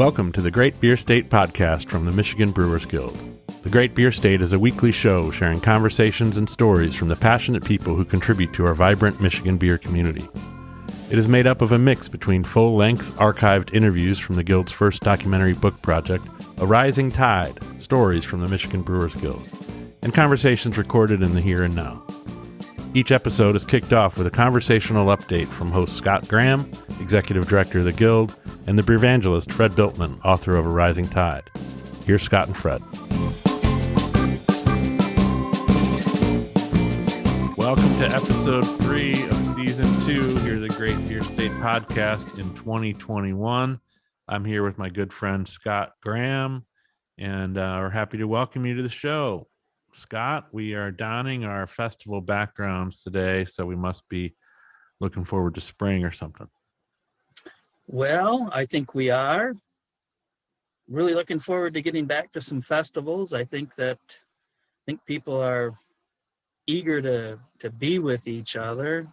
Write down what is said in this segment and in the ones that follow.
Welcome to the Great Beer State podcast from the Michigan Brewers Guild. The Great Beer State is a weekly show sharing conversations and stories from the passionate people who contribute to our vibrant Michigan beer community. It is made up of a mix between full-length archived interviews from the Guild's first documentary book project, A Rising Tide, Stories from the Michigan Brewers Guild, and conversations recorded in the here and now. Each episode is kicked off with a conversational update from host Scott Graham, Executive Director of the Guild, and the beer-evangelist Fred Biltman, author of A Rising Tide. Here's Scott and Fred. Welcome to episode 3 of season 2 here at the Great Beer State podcast in 2021. I'm here with my good friend Scott Graham, and we're happy to welcome you to the show. Scott, we are donning our festival backgrounds today, so we must be looking forward to spring or something. Well, I think we are really looking forward to getting back to some festivals. I think people are eager to be with each other.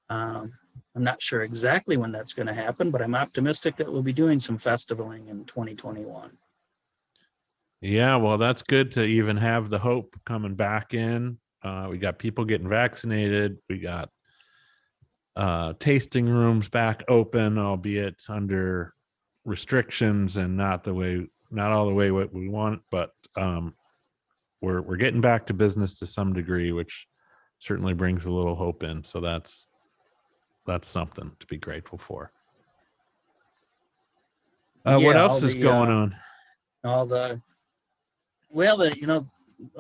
I'm not sure exactly when that's going to happen, but I'm optimistic that we'll be doing some festivaling in 2021. Yeah, well, that's good to even have the hope coming back in. We got people getting vaccinated. We got tasting rooms back open, albeit under restrictions and not all the way what we want, but we're getting back to business to some degree, which certainly brings a little hope in. So that's something to be grateful for. What else is going on? A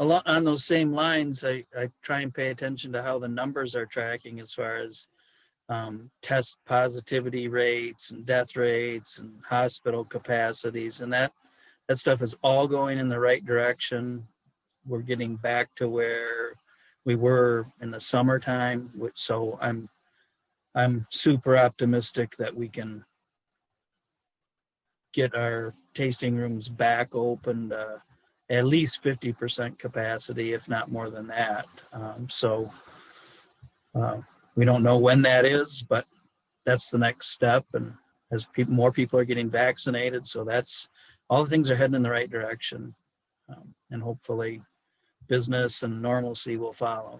lot on those same lines, I try and pay attention to how the numbers are tracking as far as test positivity rates and death rates and hospital capacities, and that stuff is all going in the right direction. We're getting back to where we were in the summertime, so I'm super optimistic that we can get our tasting rooms back open to at least 50% capacity, if not more than that. We don't know when that is, but that's the next step. And as more people are getting vaccinated, so that's all the things are heading in the right direction. And hopefully business and normalcy will follow.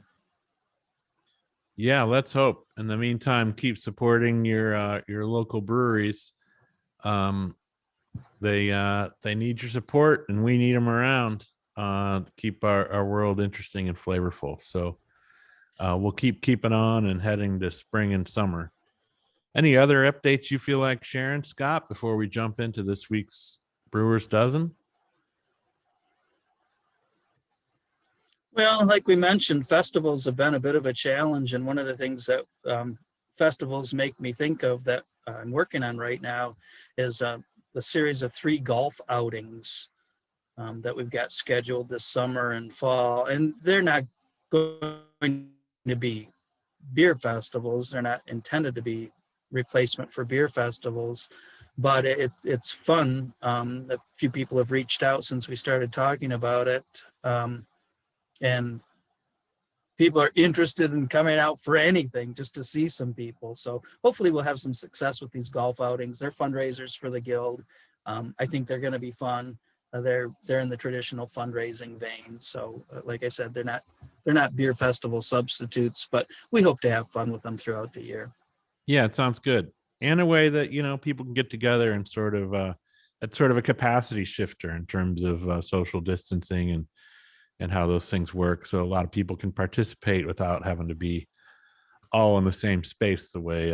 Yeah, let's hope. In the meantime, keep supporting your local breweries. They need your support, and we need them around to keep our world interesting and flavorful. So we'll keeping on and heading to spring and summer. Any other updates you feel like sharing, Scott, before we jump into this week's Brewers Dozen? Well, like we mentioned, festivals have been a bit of a challenge, and one of the things that festivals make me think of that I'm working on right now is the series of 3 golf outings that we've got scheduled this summer and fall. And they're not going to be beer festivals. They're not intended to be replacement for beer festivals, but it's fun. A few people have reached out since we started talking about it. And people are interested in coming out for anything just to see some people. So hopefully we'll have some success with these golf outings. They're fundraisers for the Guild. I think they're going to be fun. They're in the traditional fundraising vein. So like I said, they're not beer festival substitutes, but we hope to have fun with them throughout the year. Yeah, it sounds good. And a way that, people can get together and it's sort of a capacity shifter in terms of social distancing and how those things work. So a lot of people can participate without having to be all in the same space the way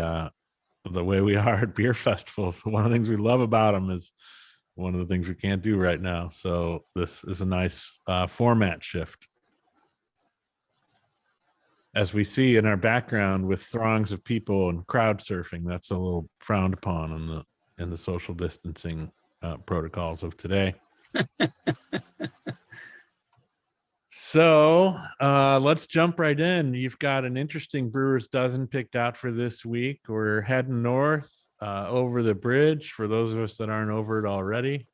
we are at beer festivals. One of the things we love about them is one of the things we can't do right now. So this is a nice format shift. As we see in our background with throngs of people and crowd surfing, that's a little frowned upon in the social distancing protocols of today. So let's jump right in. You've got an interesting Brewers Dozen picked out for this week. We're heading north over the bridge for those of us that aren't over it already.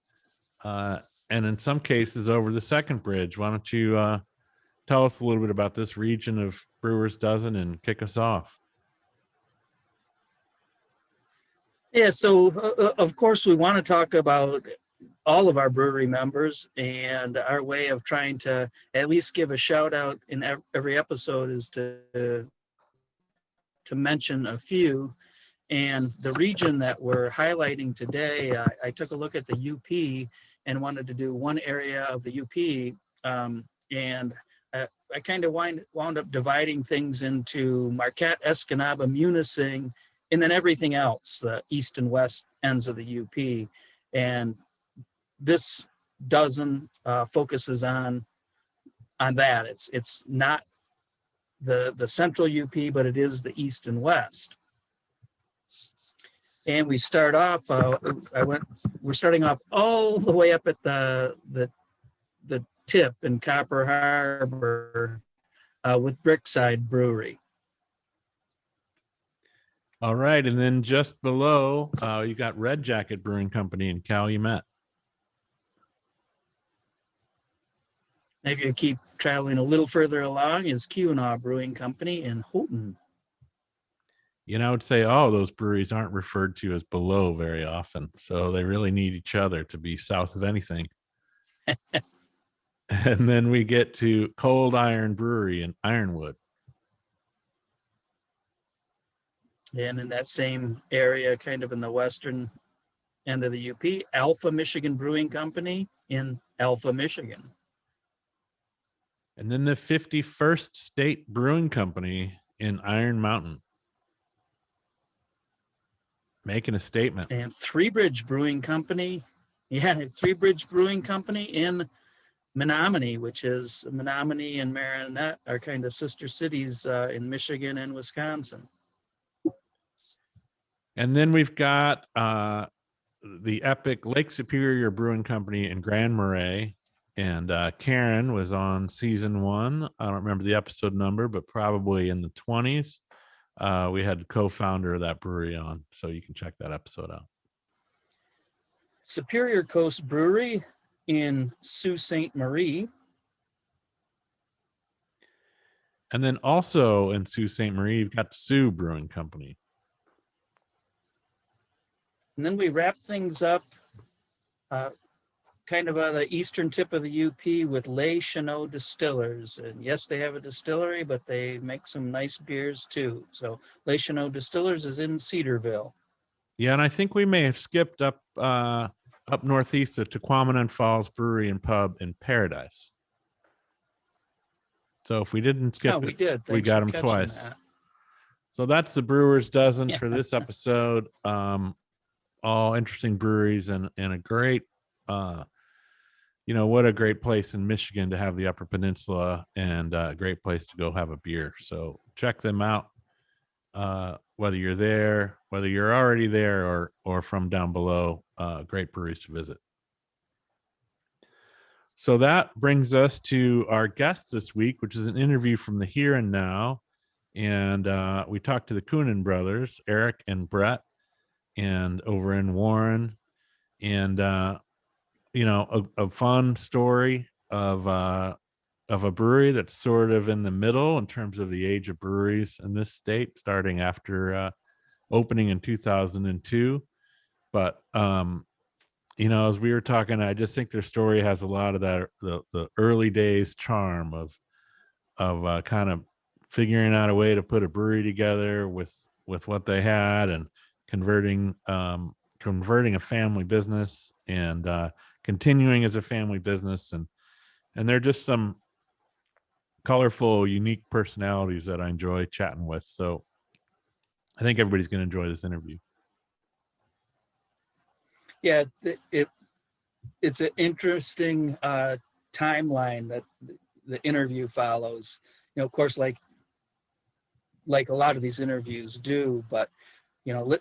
And in some cases over the second bridge. Why don't you tell us a little bit about this region of Brewers Dozen and kick us off? Yeah, so of course we want to talk about all of our brewery members, and our way of trying to at least give a shout out in every episode is to mention a few. And the region that we're highlighting today, I took a look at the UP and wanted to do one area of the UP, and I kind of wound up dividing things into Marquette, Escanaba, Munising, and then everything else, the east and west ends of the UP. And this dozen focuses on that. It's not the central UP, but it is the east and west. And we start off. We're starting off all the way up at the tip in Copper Harbor with Brickside Brewery. All right, and then just below, you got Red Jacket Brewing Company in Calumet. If you keep traveling a little further along, is Keweenaw Brewing Company in Houghton. I would say, those breweries aren't referred to as below very often, so they really need each other to be south of anything. And then we get to Cold Iron Brewery in Ironwood. And in that same area, kind of in the western end of the UP, Alpha Michigan Brewing Company in Alpha, Michigan. And then the 51st State Brewing Company in Iron Mountain. Making a statement. And Three Bridge Brewing Company. Yeah, Three Bridge Brewing Company in Menominee, which is Menominee and Marinette are kind of sister cities in Michigan and Wisconsin. And then we've got the epic Lake Superior Brewing Company in Grand Marais. And Karen was on season 1. I don't remember the episode number, but probably in the 20s. We had the co-founder of that brewery on, so you can check that episode out. Superior Coast Brewery in Sault Ste. Marie. And then also in Sault Ste. Marie, you've got Sioux Brewing Company. And then we wrap things up kind of on the eastern tip of the UP with Les Chenaux Distillers. And yes, they have a distillery, but they make some nice beers too. So Les Chenaux Distillers is in Cedarville. Yeah, and I think we may have skipped up northeast to Tequamanon Falls Brewery and Pub in Paradise. So if we didn't skip we did. We got them twice. That. So that's the Brewers Dozen for this episode. All interesting breweries and a great, what a great place in Michigan to have the Upper Peninsula, and a great place to go have a beer. So check them out. Whether you're there, whether you're already there or from down below, great breweries to visit. So that brings us to our guest this week, which is an interview from the Here and Now. And we talked to the Kuhnhenn brothers, Eric and Bret, and over in Warren. And, a fun story of a brewery that's sort of in the middle in terms of the age of breweries in this state, starting after opening in 2002. But as we were talking, I just think their story has a lot of that the early days charm of kind of figuring out a way to put a brewery together with what they had, and converting a family business and continuing as a family business, and they're just some colorful, unique personalities that I enjoy chatting with. So I think everybody's going to enjoy this interview. Yeah, it's an interesting timeline that the interview follows. Of course, like a lot of these interviews do, but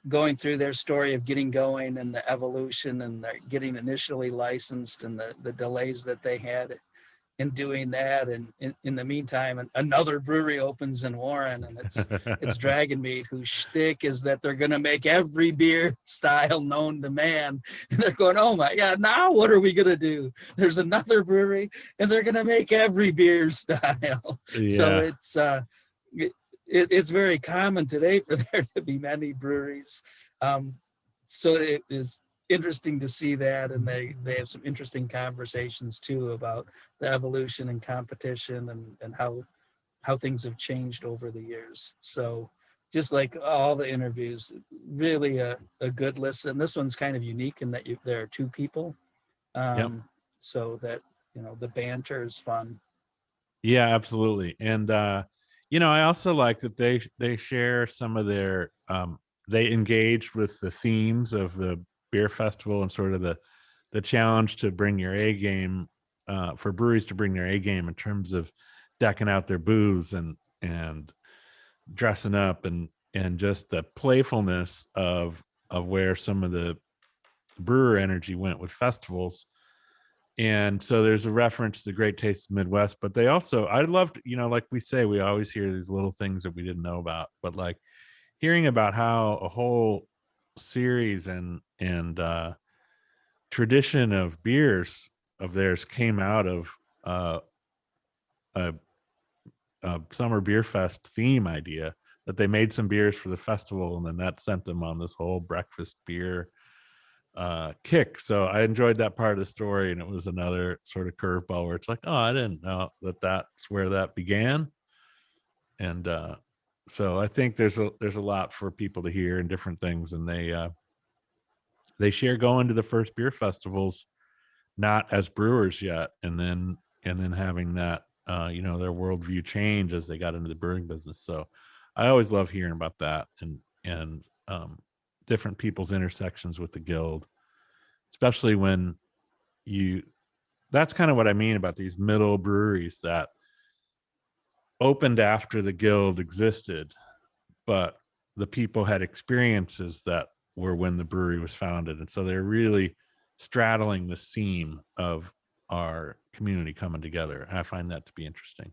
going through their story of getting going and the evolution and getting initially licensed and the delays that they had in doing that. And in the meantime, another brewery opens in Warren, and it's Dragon Meat, whose shtick is that they're going to make every beer style known to man. And they're going, oh my God, now what are we going to do? There's another brewery and they're going to make every beer style. Yeah. So it's very common today for there to be many breweries. so it is interesting to see that, and they have some interesting conversations too about the evolution and competition and how things have changed over the years. So just like all the interviews, really a good listen. This one's kind of unique in that there are two people, so that the banter is fun. Yeah, absolutely. And I also like that they share some of their they engage with the themes of the beer festival and sort of the challenge to bring your A game, for breweries to bring their A game in terms of decking out their booths and dressing up and just the playfulness of where some of the brewer energy went with festivals. And so there's a reference to the Great Taste of the Midwest, but they also, I loved, like we say, we always hear these little things that we didn't know about, but like hearing about how a whole series and tradition of beers of theirs came out of a summer beer fest theme idea, that they made some beers for the festival and then that sent them on this whole breakfast beer kick. So I enjoyed that part of the story, and it was another sort of curveball where it's like, oh, I didn't know that's where that began. And so I think there's a lot for people to hear and different things, and they share going to the first beer festivals not as brewers yet, and then having that their worldview change as they got into the brewing business. So I always love hearing about that and different people's intersections with the guild, especially when that's kind of what I mean about these middle breweries that opened after the guild existed, but the people had experiences that were when the brewery was founded. And so they're really straddling the seam of our community coming together. I find that to be interesting.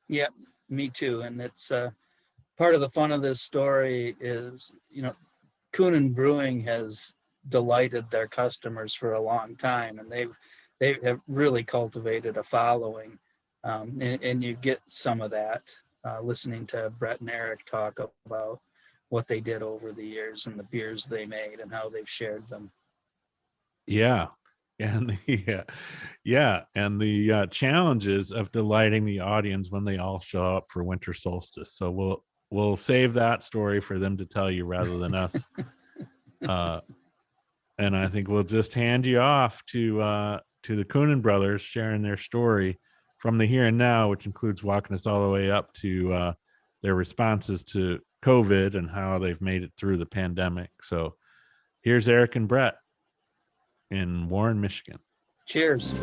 Yeah, me too. And it's part of the fun of this story is, Kuhnhenn Brewing has delighted their customers for a long time, and they have really cultivated a following, and you get some of that listening to Bret and Eric talk about what they did over the years and the beers they made and how they've shared them. Yeah. And and the challenges of delighting the audience when they all show up for winter solstice. So we'll save that story for them to tell you rather than us. And I think we'll just hand you off to the Kuhnhenn brothers sharing their story from the here and now, which includes walking us all the way up to their responses to COVID and how they've made it through the pandemic. So here's Eric and Bret in Warren, Michigan. Cheers.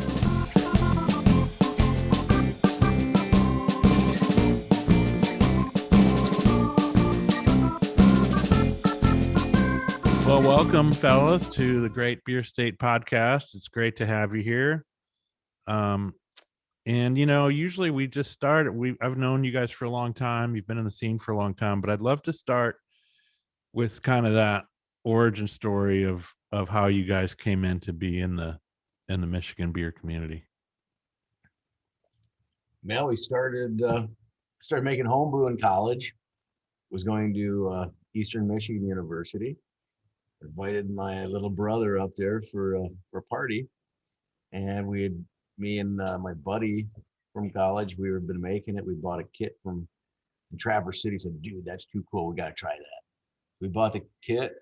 Well, welcome, fellas, to the Great Beer State podcast. It's great to have you here. And usually we just start. I've known you guys for a long time. You've been in the scene for a long time, but I'd love to start with kind of that origin story of how you guys came in to be in the Michigan beer community. Well, we started making homebrew in college. Was going to Eastern Michigan University. Invited my little brother up there for a party, and me and my buddy from college, we had been making it. We bought a kit from Traverse City. Said, dude, that's too cool. We got to try that. We bought the kit,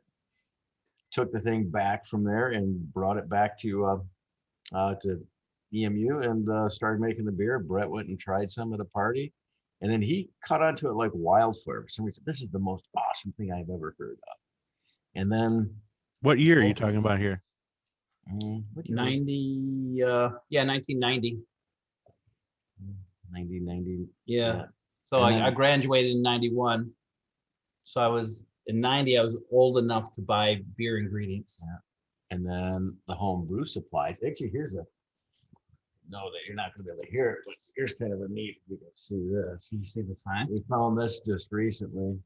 took the thing back from there, and brought it back to EMU and started making the beer. Bret went and tried some at a party, and then he caught onto it like wildfire. For some reason, this is the most awesome thing I've ever heard of. And then, what year are you talking about here? 1990. 1990. Yeah. So I graduated in 91. So I was in 90. I was old enough to buy beer ingredients. Yeah. And then the home brew supplies. Actually, here's no, that you're not going to be able to hear it, but here's kind of a neat. You can see this. Can you see the sign? We found this just recently.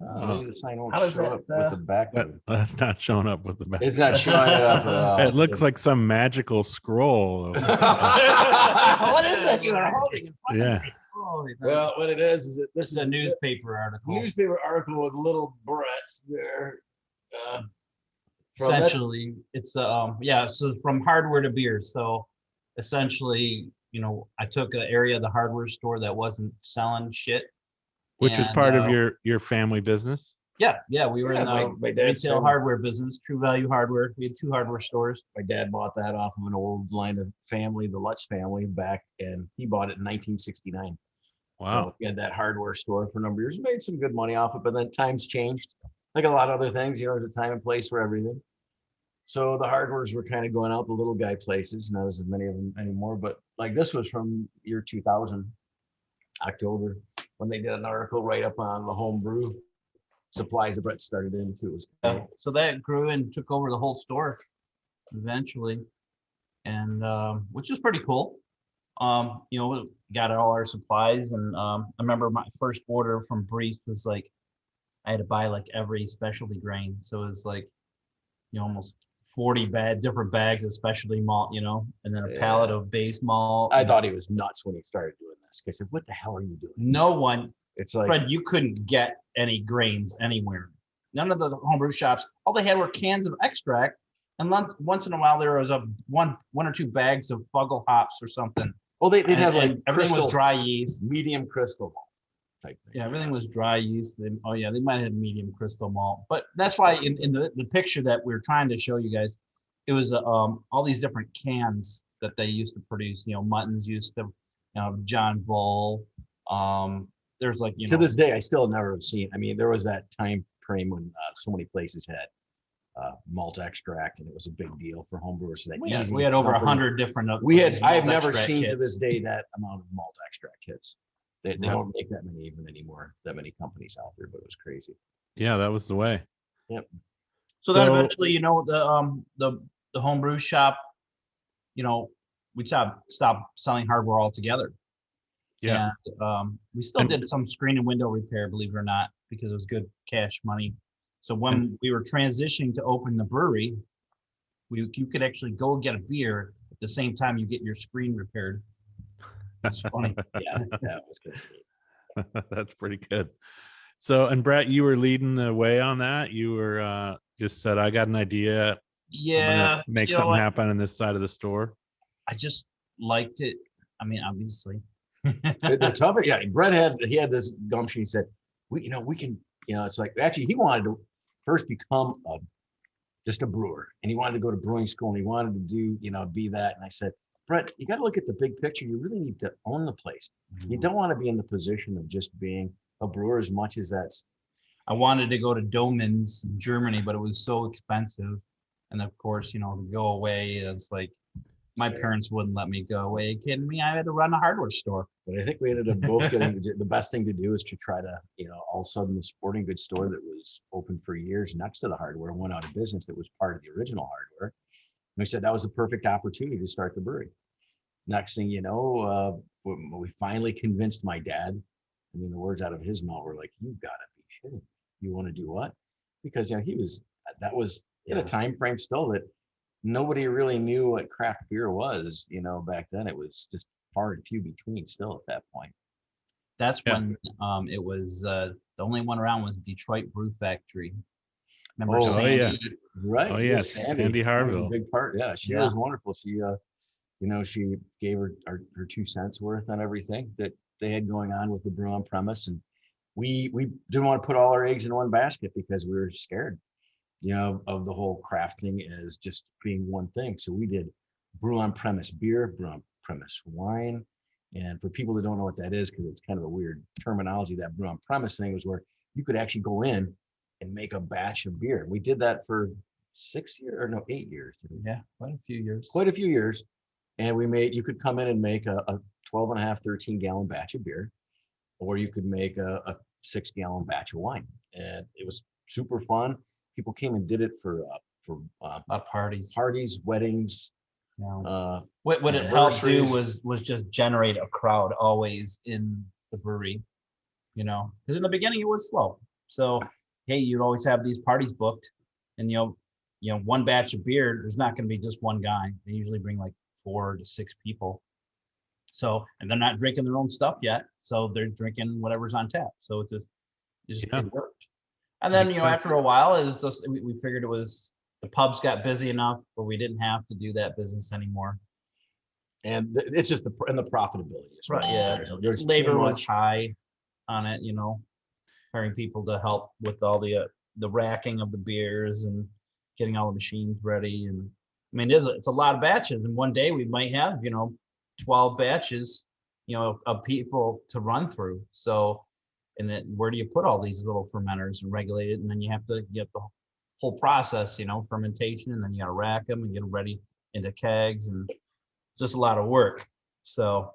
Maybe the sign won't How show up with the back. That's not showing up with the back. It's not showing it up at all. It looks like some magical scroll. What is that you are holding? Yeah. oh, Well, what it is that this is a newspaper article. Newspaper article with little Bretts there. Essentially, it's so from hardware to beer. So essentially, I took an area of the hardware store that wasn't selling shit, which is part of your family business. Yeah, we were in the my dad retail hardware business, True Value Hardware. We had 2 hardware stores. My dad bought that off of an old line of family, the Lutz family, back, and he bought it in 1969. Wow. So we had that hardware store for a number of years, made some good money off it, but then times changed. Like a lot of other things, there's a time and place for everything. So the hardwares were kind of going out the little guy places, not as many of them anymore. But like this was from year 2000, October, when they did an article right up on the homebrew supplies that Bret started into. So that grew and took over the whole store eventually, and which is pretty cool. We got all our supplies, and I remember my first order from Breeze was like I had to buy like every specialty grain, so it was like almost 40 different bags of specialty malt, and then a pallet of base malt. I thought he was nuts when he started doing this. I said, "What the hell are you doing?" No one. It's like, Fred, you couldn't get any grains anywhere. None of the homebrew shops. All they had were cans of extract, and once in a while there was one or 2 bags of Fuggle hops or something. Well, they'd have like everything was dry yeast, medium crystal malt type thing. Yeah, everything was dry yeast. They might have had medium crystal malt, but that's why in the picture that we're trying to show you guys, it was all these different cans that they used to produce. Muttons used to, John Bull. There's like to this day, I still never have seen. I mean, there was that time frame when so many places had malt extract, and it was a big deal for homebrewers. So we had over 100 different. I have never seen to this day that amount of malt extract kits. They don't make that many even anymore. That many companies out there, but it was crazy. Yeah, that was the way. Yep. So then eventually, the homebrew shop, we stopped selling hardware altogether. Yeah. And we still did some screen and window repair, believe it or not, because it was good cash money. So when we were transitioning to open the brewery, you could actually go get a beer at the same time you get your screen repaired. That's funny. Yeah, that was good. That's pretty good. So, and Bret, you were leading the way on that. You were just said, "I got an idea. Yeah, make something happen on this side of the store." I just liked it. I mean, obviously. The tougher, yeah. Bret had this gumption. He said, we can, it's like, actually he wanted to first become just a brewer, and he wanted to go to brewing school, and he wanted to do, be that. And I said, Bret, you got to look at the big picture. You really need to own the place. You don't want to be in the position of just being a brewer as much as that's. I wanted to go to Domen's in Germany, but it was so expensive. And of course, to go away, it's like, my parents wouldn't let me go away. Are you kidding me? I had to run a hardware store. But I think we ended up both getting the best thing to do is to try to, all of a sudden the sporting goods store that was open for years next to the hardware went out of business. That was part of the original hardware. And we said that was the perfect opportunity to start the brewery. Next thing you know, we finally convinced my dad. I mean, the words out of his mouth were like, "You've got to be shitting. You want to do what?" Because that was in a time frame still that nobody really knew what craft beer was, back then. It was just far and few between still at that point. That's when it was the only one around was Detroit Brew Factory. Remember Sandy? Yeah. Right. Oh yeah, Sandy Harville. A big part. Yeah, she was wonderful. She she gave her 2 cents worth on everything that they had going on with the brew on premise. And we didn't want to put all our eggs in one basket because we were scared, of the whole craft thing as just being one thing. So we did brew on premise beer, brew on premise wine. And for people that don't know what that is, because it's kind of a weird terminology, that brew on premise thing was where you could actually go in and make a batch of beer. We did that for 8 years. Yeah, quite a few years. And you could come in and make a 12 and a half, 13 gallon batch of beer, or you could make a 6 gallon batch of wine. And it was super fun. People came and did it for parties, weddings. Yeah. What it helped do was just generate a crowd always in the brewery, because in the beginning it was slow. So, hey, you'd always have these parties booked, and one batch of beer, there's not going to be just one guy. They usually bring like 4 to 6 people. So, and they're not drinking their own stuff yet. So they're drinking whatever's on tap. So it worked. And then, Makes after sense. a while, it was just, we figured it was, the pubs got busy enough where we didn't have to do that business anymore. And it's just the profitability. Is Right. Yeah. There's Labor too was much. high on it, hiring people to help with all the racking of the beers and getting all the machines ready. And I mean, it's a lot of batches. And one day we might have, 12 batches, of people to run through. So, and then where do you put all these little fermenters and regulate it? And then you have to get the whole process, fermentation, and then you got to rack them and get them ready into kegs. And it's just a lot of work. So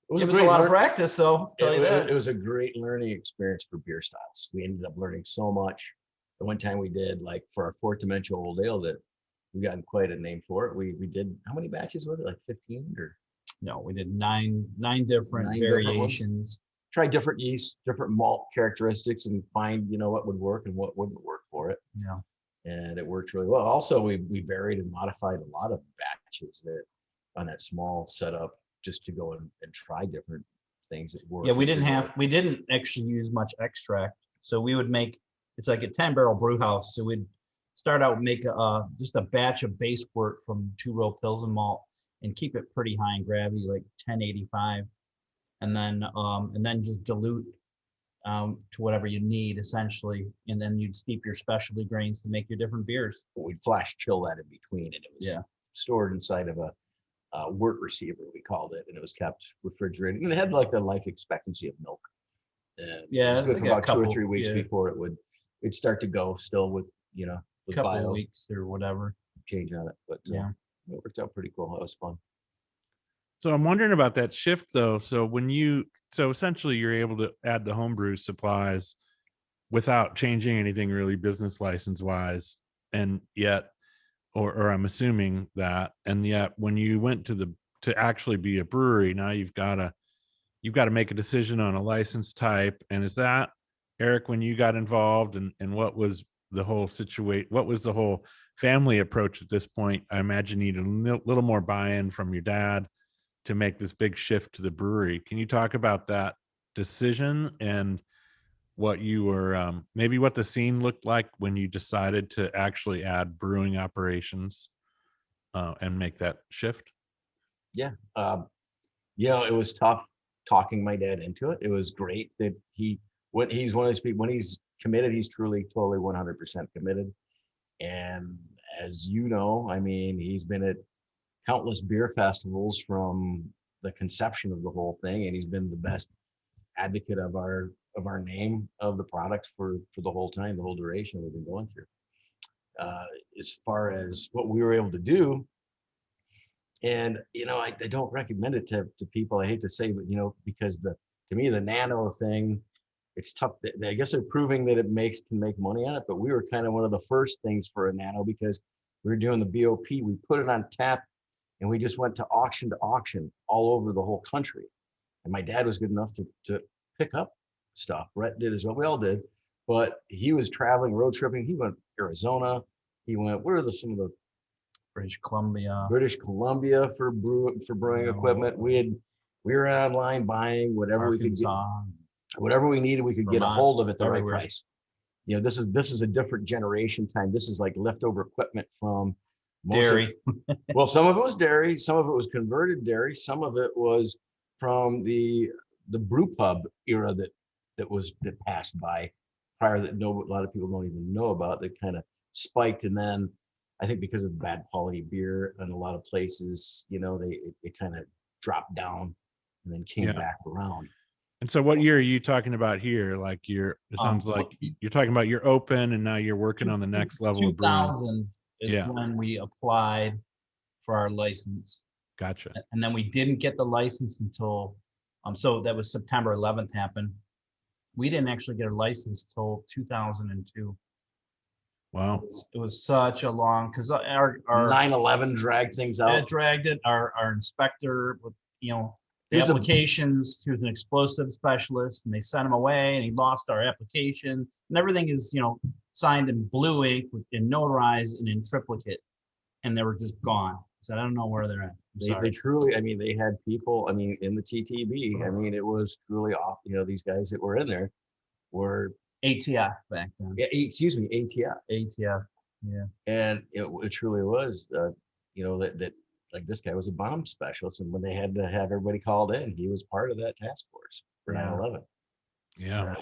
it was a lot of practice, though. It was a great learning experience for beer styles. We ended up learning so much. The one time we did, like for our fourth dimensional old ale, that we gotten quite a name for it. We did, how many batches was it? Like 15 or? No, we did nine different variations. Try different yeast, different malt characteristics, and find what would work and what wouldn't work for it. Yeah, and it worked really well. Also, we varied and modified a lot of batches that on that small setup just to go and try different things that worked. Yeah, we didn't actually use much extract, so we would make, it's like a 10-barrel brew house. So we'd start out and make just a batch of base wort from 2-row Pilsen malt and keep it pretty high in gravity, like 1085, and then just dilute to whatever you need essentially, and then you'd steep your specialty grains to make your different beers. We'd flash chill that in between, and it was stored inside of a wort receiver, we called it, and it was kept refrigerated, and it had like the life expectancy of milk. And it was good for about 2 or 3 weeks before it'd start to go still with with couple bio of weeks or whatever change on it, but it worked out pretty cool. That was fun. So I'm wondering about that shift though. So essentially you're able to add the homebrew supplies without changing anything really business license wise. And yet, or I'm assuming that, and yet when you went to actually be a brewery, now you've got to make a decision on a license type. And is that, Eric, when you got involved, and what was the whole what was the whole family approach at this point? I imagine you need a little more buy-in from your dad to make this big shift to the brewery. Can you talk about that decision and what you were, maybe what the scene looked like when you decided to actually add brewing operations and make that shift? Yeah. It was tough talking my dad into it. It was great that he's one of those people, when he's committed, he's truly, totally 100% committed. And as you know, I mean, he's been at countless beer festivals from the conception of the whole thing, and he's been the best advocate of our name, of the products for the whole time, the whole duration we've been going through. As far as what we were able to do, and I don't recommend it to people. I hate to say, but because to me the nano thing, it's tough. I guess they're proving that it can make money on it, but we were kind of one of the first things for a nano, because we were doing the BOP. We put it on tap, and we just went to auction all over the whole country. And my dad was good enough to pick up stuff. Brett did as well. We all did, but he was traveling, road tripping. He went to Arizona. He went, where are some of the British Columbia for brewing equipment. We were online buying whatever we could get, whatever we needed, we could get a hold of at the right price. This is a different generation time. This is like leftover equipment from dairy. Well, some of it was dairy, some of it was converted dairy, some of it was from the brew pub era that passed by prior, that a lot of people don't even know about, that kind of spiked. And then I think because of the bad quality beer in a lot of places, it kind of dropped down and then came back around. And so what year are you talking about here? Like it sounds like you're talking about you're open and now you're working on the next level of brewing. 2000 is when we applied for our license. Gotcha. And then we didn't get the license until, so that was September 11th happened. We didn't actually get a license till 2002. Wow. It was such a long, because our 9/11 dragged things out. It dragged it. Our inspector with, the applications, he was an explosive specialist, and they sent him away, and he lost our application, and everything is, signed in blue ink and notarized and in triplicate, and they were just gone. So I don't know where they're at. They truly, I mean, they had people, I mean, in the TTB, I mean, it was truly off, these guys that were in there were ATF back then. excuse me, ATF. ATF. Yeah. And it truly was, that like this guy was a bomb specialist. And when they had to have everybody called in, he was part of that task force for 9/11. Yeah.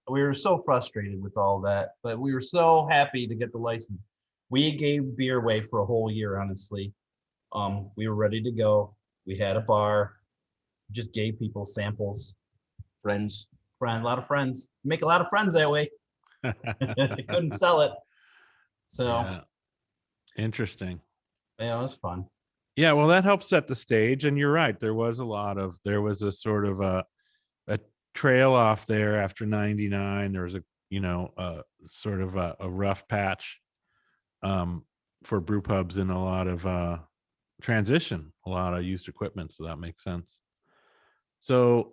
We were so frustrated with all that, but we were so happy to get the license. We gave beer away for a whole year, honestly. We were ready to go. We had a bar, just gave people samples. A lot of friends. Make a lot of friends that way. Couldn't sell it. So Yeah. Interesting. Yeah, it was fun. Yeah, well, that helps set the stage. And you're right. There was a sort of a trail off there after 99. There was a sort of a rough patch for brew pubs and a lot of transition, a lot of used equipment. So that makes sense. So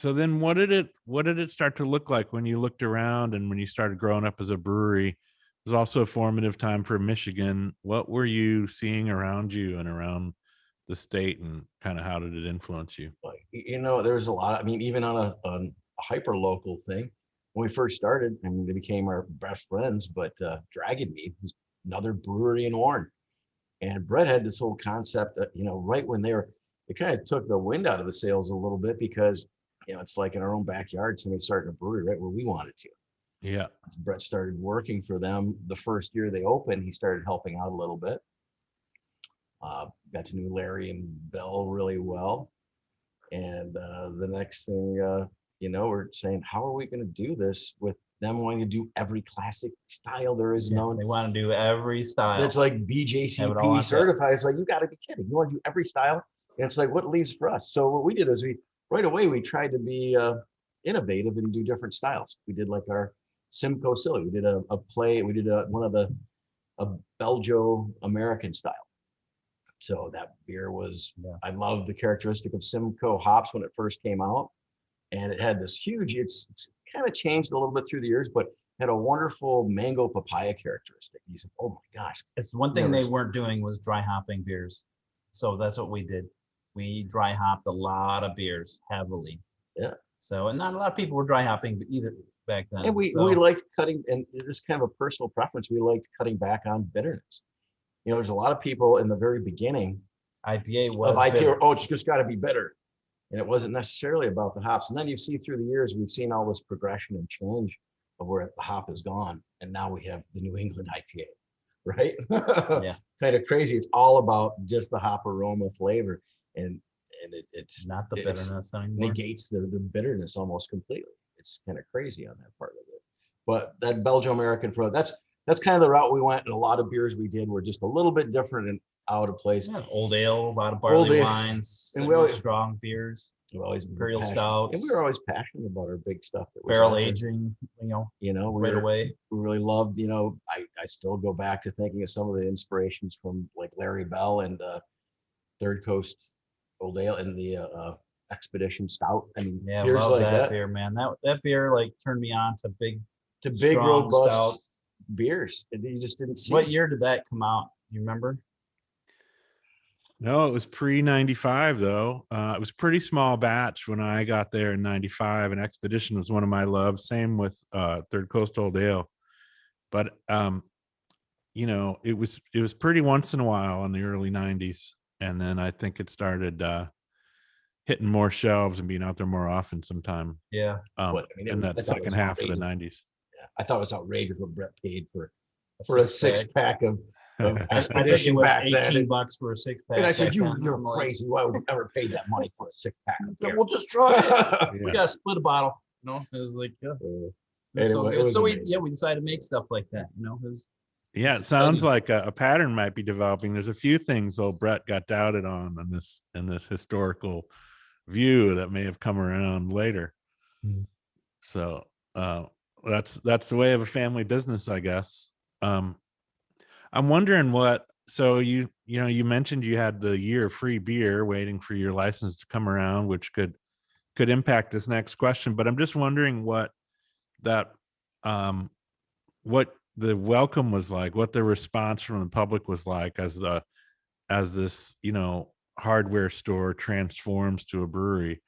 then what did it start to look like when you looked around and when you started growing up as a brewery? It was also a formative time for Michigan. What were you seeing around you and around the state, and kind of how did it influence you? There was a lot. I mean, even on a hyper local thing, when we first started, I mean, they became our best friends. But Dragon Mead was another brewery in Warren, and Bret had this whole concept that right when it kind of took the wind out of the sails a little bit, because it's like in our own backyard, somebody starting a brewery right where we wanted to. Yeah. As Bret started working for them the first year they opened, he started helping out a little bit. Got to know Larry and Bill really well. And the next thing, we're saying, how are we going to do this with them wanting to do every classic style there is known? They want to do every style. It's like BJCP certified. It's like, you got to be kidding. You want to do every style? And it's like, what leaves for us? So what we did is right away, we tried to be innovative and do different styles. We did like our Simcoe Silly. We did a play. We did a Belgio-American style. So that beer was, I love the characteristic of Simcoe hops when it first came out. And it had this huge, it's kind of changed a little bit through the years, but had a wonderful mango papaya characteristic. You said, oh my gosh. It's one thing they weren't doing was dry hopping beers. So that's what we did. We dry hopped a lot of beers heavily. Yeah. So, and not a lot of people were dry hopping either back then. And we liked cutting, and this kind of a personal preference, we liked cutting back on bitterness. There's a lot of people in the very beginning. IPA was bitter. Oh, it's just got to be bitter. And it wasn't necessarily about the hops. And then you see through the years, we've seen all this progression and change of where the hop is gone. And now we have the New England IPA, right? Yeah. Kind of crazy. It's all about just the hop aroma flavor. And it's not the bitterness anymore. Negates the bitterness almost completely. It's kind of crazy on that part of it. But that Belgio-American that's kind of the route we went, and a lot of beers we did were just a little bit different and out of place. Yeah, old ale, a lot of barley wines, and we always strong beers. We always imperial stouts, and we were always passionate about our big stuff. That barrel aging, away. We really loved. I still go back to thinking of some of the inspirations from like Larry Bell and Third Coast Old Ale and the Expedition Stout. I mean, I love that beer, man. That beer like turned me on to big robust stout beers. You just didn't see. What year did that come out? You remember? No, it was pre-95 though. It was pretty small batch when I got there in 95, and Expedition was one of my loves. Same with Third Coast Old Ale. But it was pretty once in a while in the early 90s. And then I think it started hitting more shelves and being out there more often sometime. Yeah. In that second half of the 90s. Yeah. I thought it was outrageous what Bret paid for a six pack of Expedition back then. $18 for a six pack. And I said, you're crazy. Why would you ever pay that money for a six pack? We'll just try it. We gotta split a bottle. It was like we decided to make stuff like that. It sounds like a pattern might be developing. There's a few things old Bret got doubted on in this historical view that may have come around later. So that's the way of a family business, I guess. I'm wondering so you mentioned you had the year of free beer waiting for your license to come around, which could impact this next question, but I'm just wondering what the welcome was like, what the response from the public was like as the as this, hardware store transforms to a brewery?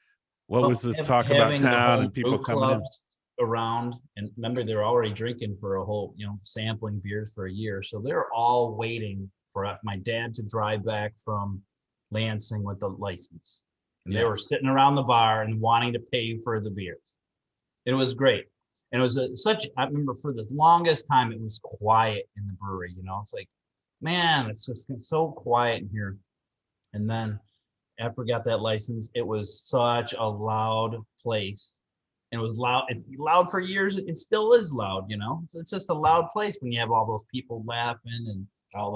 What Well, was the talk about having the town whole and people brew coming in? clubs around, and remember they're already drinking for a whole, sampling beers for a year, so they're all waiting for my dad to drive back from Lansing with the license, and they Yeah. were sitting around the bar and wanting to pay for the beers. It was great, and it was I remember for the longest time it was quiet in the brewery. It's like, man, it's just so quiet in here, and then after we got that license, it was such a loud place. And it was loud. It's loud for years. It still is loud, It's just a loud place when you have all those people laughing and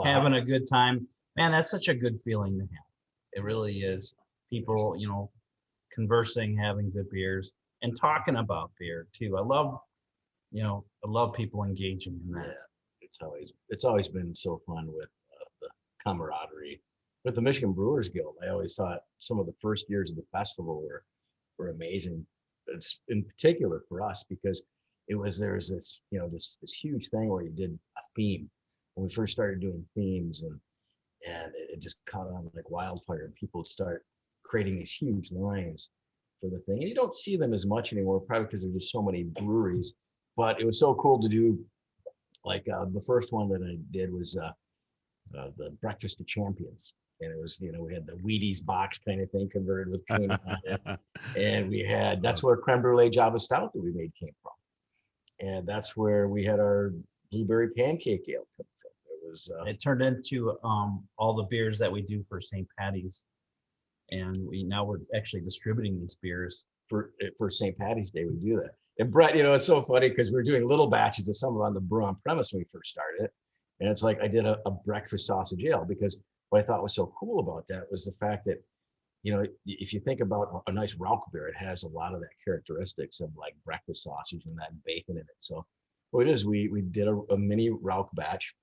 having a good time. Man, that's such a good feeling to have. It really is. People, conversing, having good beers, and talking about beer too. I love people engaging in that. Yeah, it's always been so fun with the camaraderie. With the Michigan Brewers Guild, I always thought some of the first years of the festival were amazing. It's in particular for us because there's this this huge thing where you did a theme when we first started doing themes, and it just caught on like wildfire, and people would start creating these huge lines for the thing. And you don't see them as much anymore, probably because there's just so many breweries. But it was so cool to do. Like the first one that I did was the Breakfast of Champions. And it was, we had the Wheaties box kind of thing converted with cream on it. And that's where creme brulee Java Stout that we made came from. And that's where we had our blueberry pancake ale come from. It turned into all the beers that we do for St. Patty's. And we're actually distributing these beers. For St. Patty's Day, we do that. And Brett, it's so funny because we're doing little batches of some on the brew on premise when we first started it. And it's like I did a breakfast sausage ale because what I thought was so cool about that was the fact that, if you think about a nice Rauch beer, it has a lot of that characteristics of like breakfast sausage and that bacon in it. So what it is, we did a mini Rauch batch,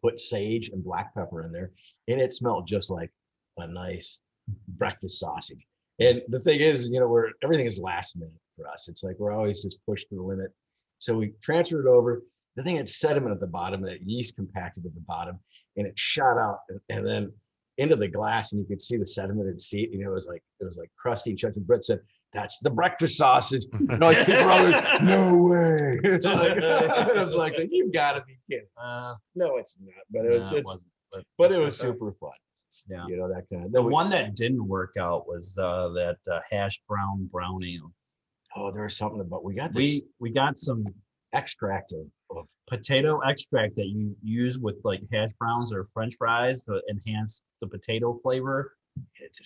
put sage and black pepper in there, and it smelled just like a nice breakfast sausage. And the thing is, everything is last minute for us. It's like we're always just pushed to the limit. So we transferred it over. The thing had sediment at the bottom, and that yeast compacted at the bottom, and it shot out and then into the glass, and you could see the sediment and see it. It was like crusty and chunky. Brett said, "That's the breakfast sausage." People are always, "No way!" It's like, I was like, "You've got to be kidding!" No, it's not. But it was super fun. Yeah, that kind of. The one that didn't work out was that hash brown ale. Oh, there was something about we got this. We got some extract of potato extract that you use with like hash browns or French fries to enhance the potato flavor.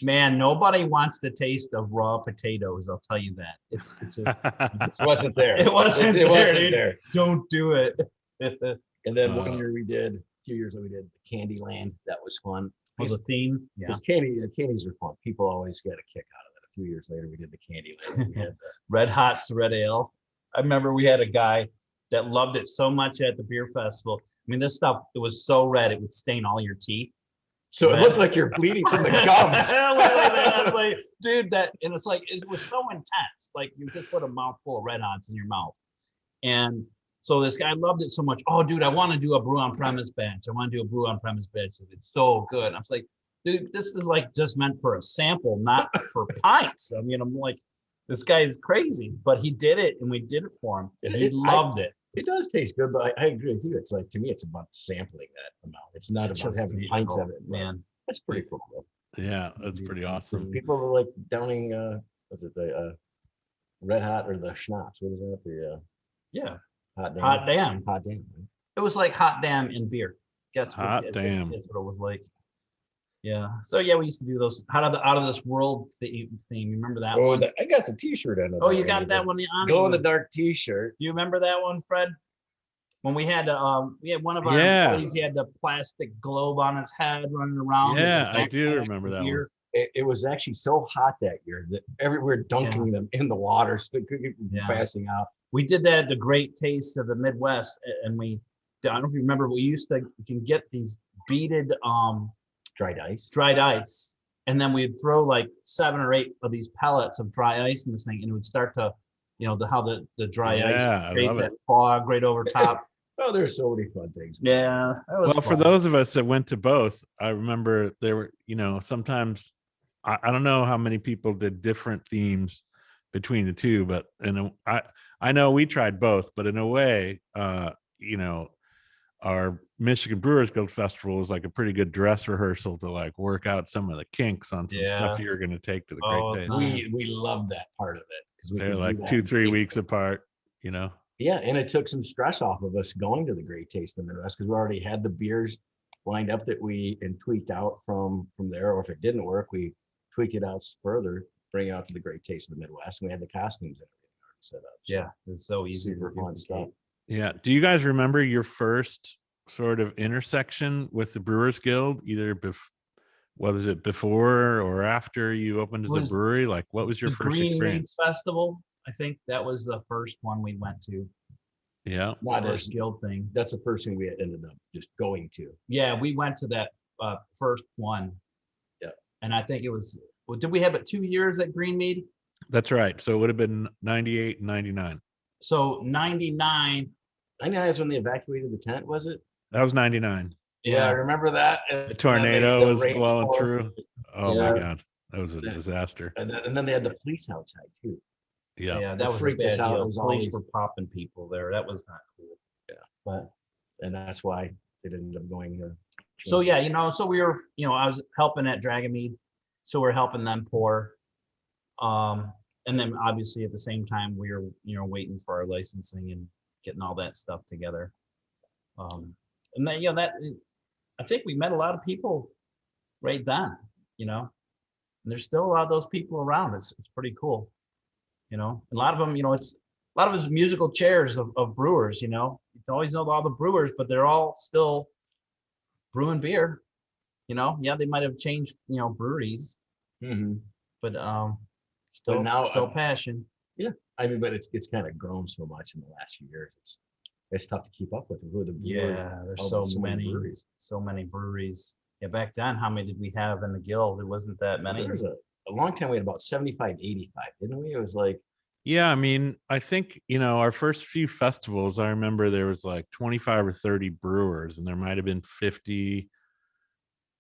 Man, nobody wants the taste of raw potatoes. I'll tell you that. It wasn't there. It wasn't there. Don't do it. And then one year a few years ago we did Candyland. That was fun. Was a theme. Yeah. Because candies are fun. People always get a kick out of it. A few years later we did the Candyland. We had the Red Hot's Red Ale. I remember we had a guy that loved it so much at the beer festival. I mean, this stuff, it was so red, it would stain all your teeth. So it looked like you're bleeding from the gums. I was like, dude, and it's like, it was so intense. Like you just put a mouthful of Red Hots in your mouth. And so this guy loved it so much. Oh, dude, I want to do a brew on premise batch. It's so good. I was like, dude, this is like just meant for a sample, not for pints. I mean, I'm like, this guy is crazy, but he did it and we did it for him. And he loved it. It does taste good, but I agree with you. It's like, to me, it's about sampling that amount. It's not about having pints of it. Man, that's pretty cool. Yeah, that's pretty awesome. People are like downing, the Red Hot or the schnapps. What is that? Hot damn. It was like hot damn in beer. Guess hot damn. That's what it was like. Yeah. So yeah, we used to do those out of this world theme. You remember that one? I got the T-shirt on. Oh, you got that one on. Glow in the dark T-shirt. Do you remember that one, Fred? When we had one of our employees, he had the plastic globe on his head running around. Yeah, I do remember that one. It was actually so hot that year that everywhere dunking them in the water, passing out. We did that at the Great Taste of the Midwest, and I don't know if you remember, you can get these beaded dried ice, and then we'd throw like 7 or 8 of these pellets of dry ice in this thing, and it would start to, how the dry ice creates that fog right over top. Oh, there's so many fun things. Yeah, that was Well, for fun. those of us that went to both, I remember there were, sometimes I don't know how many people did different themes between the two, but I know we tried both, but in a way, our Michigan Brewers Guild Festival was like a pretty good dress rehearsal to like work out some of the kinks on some stuff Yeah. you're going to take to the Oh, Great Taste. nice. We loved that part of it because we They're could do like that 2-3 in weeks April. apart, Yeah, and it took some stress off of us going to the Great Taste in the Midwest because we already had the beers lined up that we and tweaked out from there. Or if it didn't work, we tweaked it out further, bring it out to the Great Taste of the Midwest, and we had the costumes and everything already set up. So Yeah, it's so easy super to fun stuff. duplicate. Yeah. Do you guys remember your first sort of intersection with the Brewers Guild, either was it before or after you opened as a Was brewery? Like, what was your the first Green Mead experience? Festival. I think that was the first one we went to. Yeah. Not as First guild thing. that's the first thing we ended up just going to. Yeah, we went to that first one. Yeah. And I think it was, well, did we have it 2 years at Green Mead? That's right. So it would have been 98 and 99. So 99. I know that's when they evacuated the tent, was it? That was 99. Yeah, I remember that. The tornado was blowing through. Oh Yeah. my God. That was a disaster. And then they had the police outside too. Yeah. Yeah, It that was a freaked bad us out. deal. It was Police always- were popping people there. That was not cool. Yeah. But And that's why it ended up going so yeah, so we were, I was helping at Dragonmead, so we're helping them pour. And then obviously at the same time we were, waiting for our licensing and getting all that stuff together. And then, I think we met a lot of people right then, and there's still a lot of those people around. It's pretty cool, a lot of them, it's a lot of it's musical chairs of brewers, you always know all the brewers, but they're all still brewing beer, yeah, they might have changed, breweries, Mhm. but But now, still passion. I mean, but it's kind of grown so much in the last few years. It's tough to keep up with who the brewers. Yeah, there's all so the- many breweries. Yeah, back then, how many did we have in the guild? It wasn't that many. There was a long time we had about 75, 85, didn't we? It was like, Yeah. I mean, I think, our first few festivals, I remember there was like 25 or 30 brewers, and there might have been 50,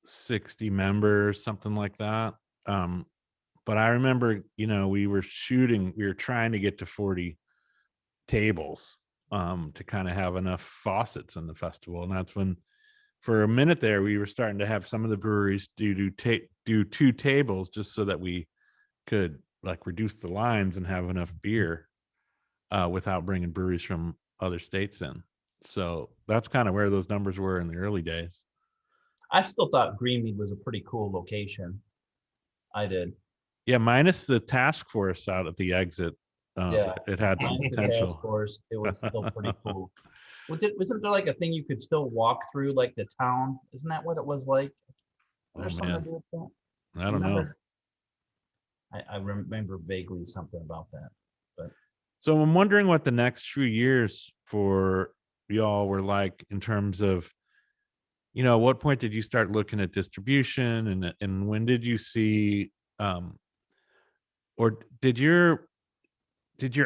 60 members, something like that. But I remember, we were trying to get to 40 tables to kind of have enough faucets in the festival. And that's when, for a minute there, we were starting to have some of the breweries do 2 tables just so that we could like reduce the lines and have enough beer without bringing breweries from other states in. So that's kind of where those numbers were in the early days. I still thought Greenmead was a pretty cool location. I did. Yeah, minus the task force out at the exit. Yeah. It had some Minus the task potential. force, it was still pretty cool. Wasn't there like a thing you could still walk through, like the town? Isn't that what it was like? Oh, There's something man. to do with that. I don't know. Remember? I remember vaguely something about that. So I'm wondering what the next few years for y'all were like in terms of, what point did you start looking at distribution, and when did you see, or did your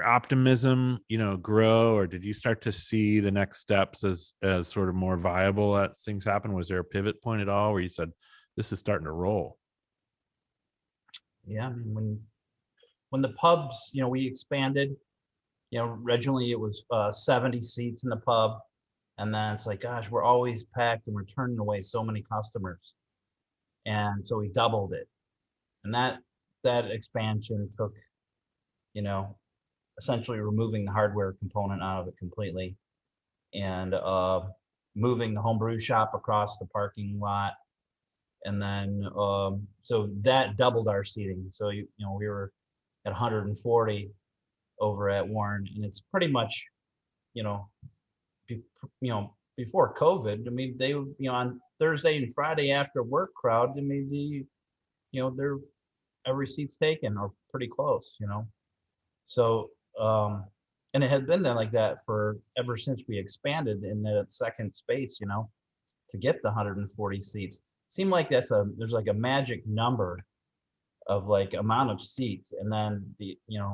optimism, grow, or did you start to see the next steps as sort of more viable as things happen? Was there a pivot point at all where you said, this is starting to roll? Yeah, I mean, when the pubs, we expanded, originally it was 70 seats in the pub. And then it's like, gosh, we're always packed and we're turning away so many customers. And so we doubled it. And that expansion took, essentially removing the hardware component out of it completely and moving the homebrew shop across the parking lot. And then, so that doubled our seating. So, we were at 140 over at Warren, and it's pretty much, before COVID, I mean, they, on Thursday and Friday after work crowd, I mean, they're every seat's taken or pretty close, So, and it has been then like that for ever since we expanded in that second space, to get the 140 seats. Seemed like there's like a magic number of like amount of seats, and then you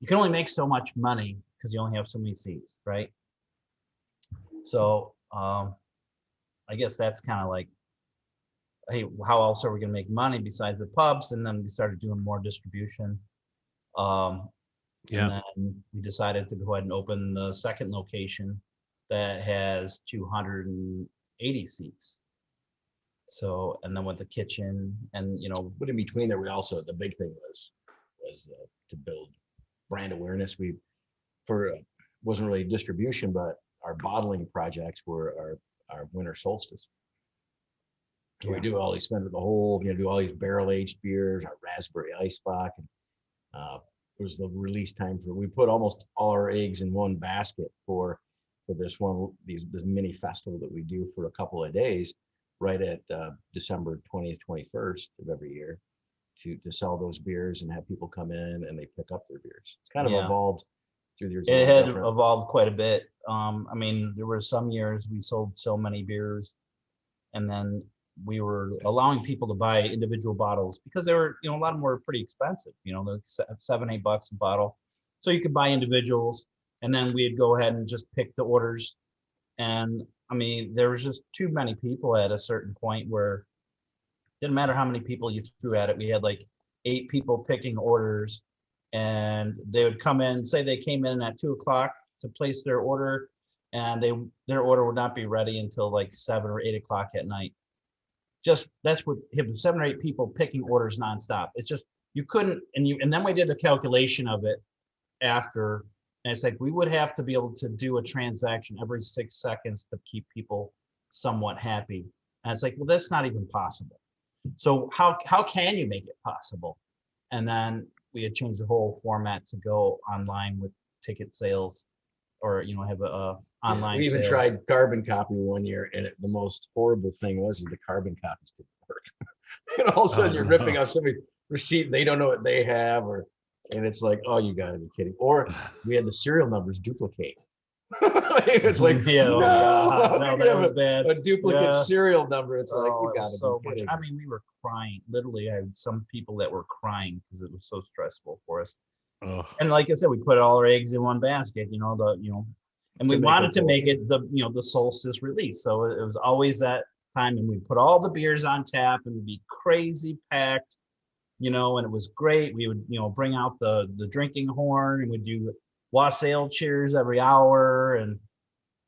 can only make so much money because you only have so many seats, right? So I guess that's kind of like, hey, how else are we going to make money besides the pubs? And then we started doing more distribution. And Yeah. then we decided to go ahead and open the second location that has 280 seats. So, and then with the kitchen and, But in between there, we also, the big thing was to build brand awareness. We, wasn't really distribution, but our bottling projects were our winter solstice. So we do all these, spend the whole, do all these barrel aged beers, our raspberry ice bock. And it was the release time we put almost all our eggs in one basket for this mini festival that we do for a couple of days, right at December 20th, 21st of every year, to sell those beers and have people come in and they pick up their beers. It's kind of evolved through the years. It had evolved quite a bit. I mean, there were some years we sold so many beers, and then we were allowing people to buy individual bottles because they were, a lot of them were pretty expensive, like $7-8 a bottle. So you could buy individuals, and then we'd go ahead and just pick the orders. And I mean, there was just too many people at a certain point where it didn't matter how many people you threw at it. We had like 8 people picking orders, and they would come in, say they came in at 2:00 to place their order, and their order would not be ready until like 7 or 8 o'clock at night. Just that's what 7 or 8 people picking orders nonstop. It's just, you couldn't, and then we did the calculation of it after, and it's like we would have to be able to do a transaction every 6 seconds to keep people somewhat happy. And it's like, well, that's not even possible. So how can you make it possible? And then we had changed the whole format to go online with ticket sales, or have a online. We even sales. tried carbon copy one year, and the most horrible thing was the carbon copies didn't work. And all of a sudden you're ripping off somebody's receipt, they don't know what they have, and it's like, oh, you gotta be kidding. Or we had the serial numbers duplicate. It's like, no, that was bad. A duplicate serial number. It's like, you gotta so be much. kidding. I mean, we were crying. Literally, I had some people that were crying because it was so stressful for us. Oh. And like I said, we put all our eggs in one basket, and we wanted to make it the solstice release. So it was always that time, and we put all the beers on tap, and it'd be crazy packed, and it was great. We would, bring out the drinking horn, and we'd do wassail cheers every hour, and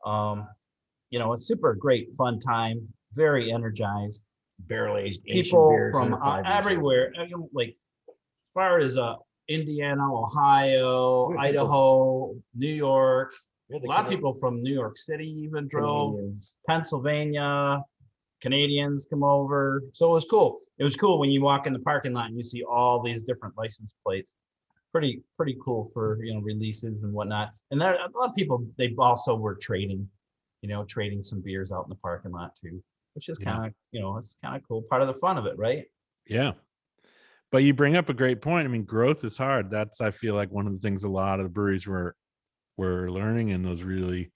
a super great fun time, very energized. Barrel aged People from everywhere, like as far as Indiana, Ohio, Idaho, New York. A lot of people from New York City even drove. Canadians. Pennsylvania, Canadians come over. So it was cool. It was cool when you walk in the parking lot and you see all these different license plates. Pretty cool for releases and whatnot. And there a lot of people, they also were trading some beers out in the parking lot too, which is kind of it's kind of cool, part of the fun of it, right? Yeah. But you bring up a great point. I mean, growth is hard. That's, I feel like, one of the things a lot of the breweries were learning in those really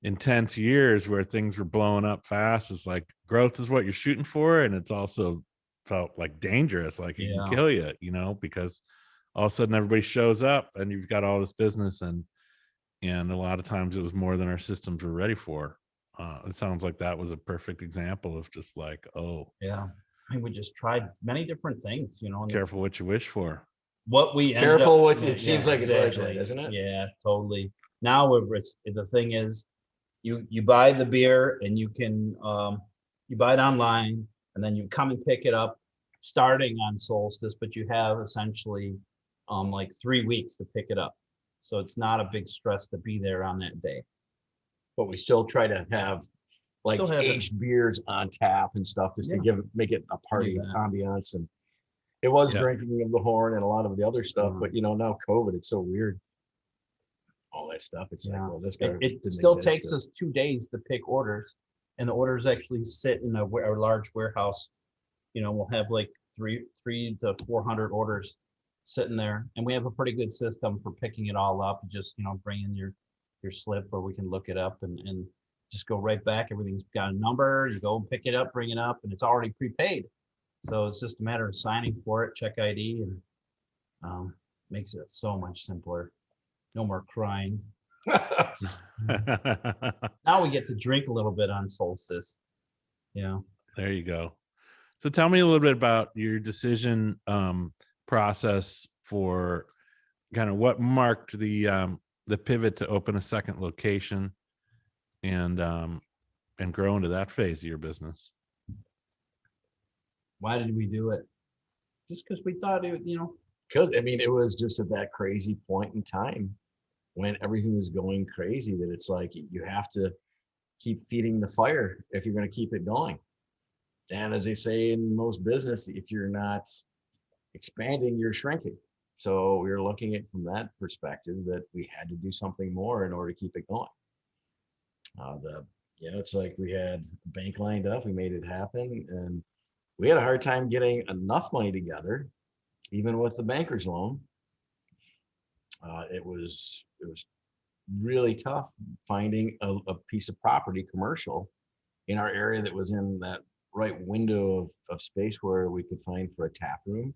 intense years where things were blowing up fast. It's like growth is what you're shooting for, and it's also felt like dangerous, like it can kill you, because all of a sudden everybody shows up and you've got all this business, and a lot of times it was more than our systems were ready for. It sounds like that was a perfect example of just like, oh yeah. I mean, we just tried many different things, careful what you wish for. What we careful what it seems like exactly. It's like that, isn't it? Yeah, totally. Now the thing is, you buy the beer and you can you buy it online, and then you come and pick it up starting on solstice, but you have essentially like 3 weeks to pick it up. So it's not a big stress to be there on that day. But we still try to have aged beers on tap and stuff, just to make it a party ambiance. And it was drinking of the horn and a lot of the other stuff, but now COVID, it's so weird. All that stuff. It's like, well, this guy. It still takes us 2 days to pick orders, and the orders actually sit in a large warehouse. We'll have like 300 to 400 orders sitting there, and we have a pretty good system for picking it all up. Just bring in your slip, or we can look it up and just go right back. Everything's got a number. You go and pick it up, bring it up, and it's already prepaid. So it's just a matter of signing for it, check ID, and makes it so much simpler. No more crying. Now we get to drink a little bit on solstice. Yeah. There you go. So tell me a little bit about your decision process for kind of what marked the pivot to open a second location and grow into that phase of your business. Why did we do it? Just because we thought it, Because I mean, it was just at that crazy point in time when everything was going crazy that it's like you have to keep feeding the fire if you're going to keep it going. And as they say in most business, if you're not expanding, you're shrinking. So we were looking at from that perspective that we had to do something more in order to keep it going. It's like we had a bank lined up, we made it happen, and we had a hard time getting enough money together, even with the banker's loan. It was really tough finding a piece of property, commercial, in our area that was in that right window of space where we could find for a tap room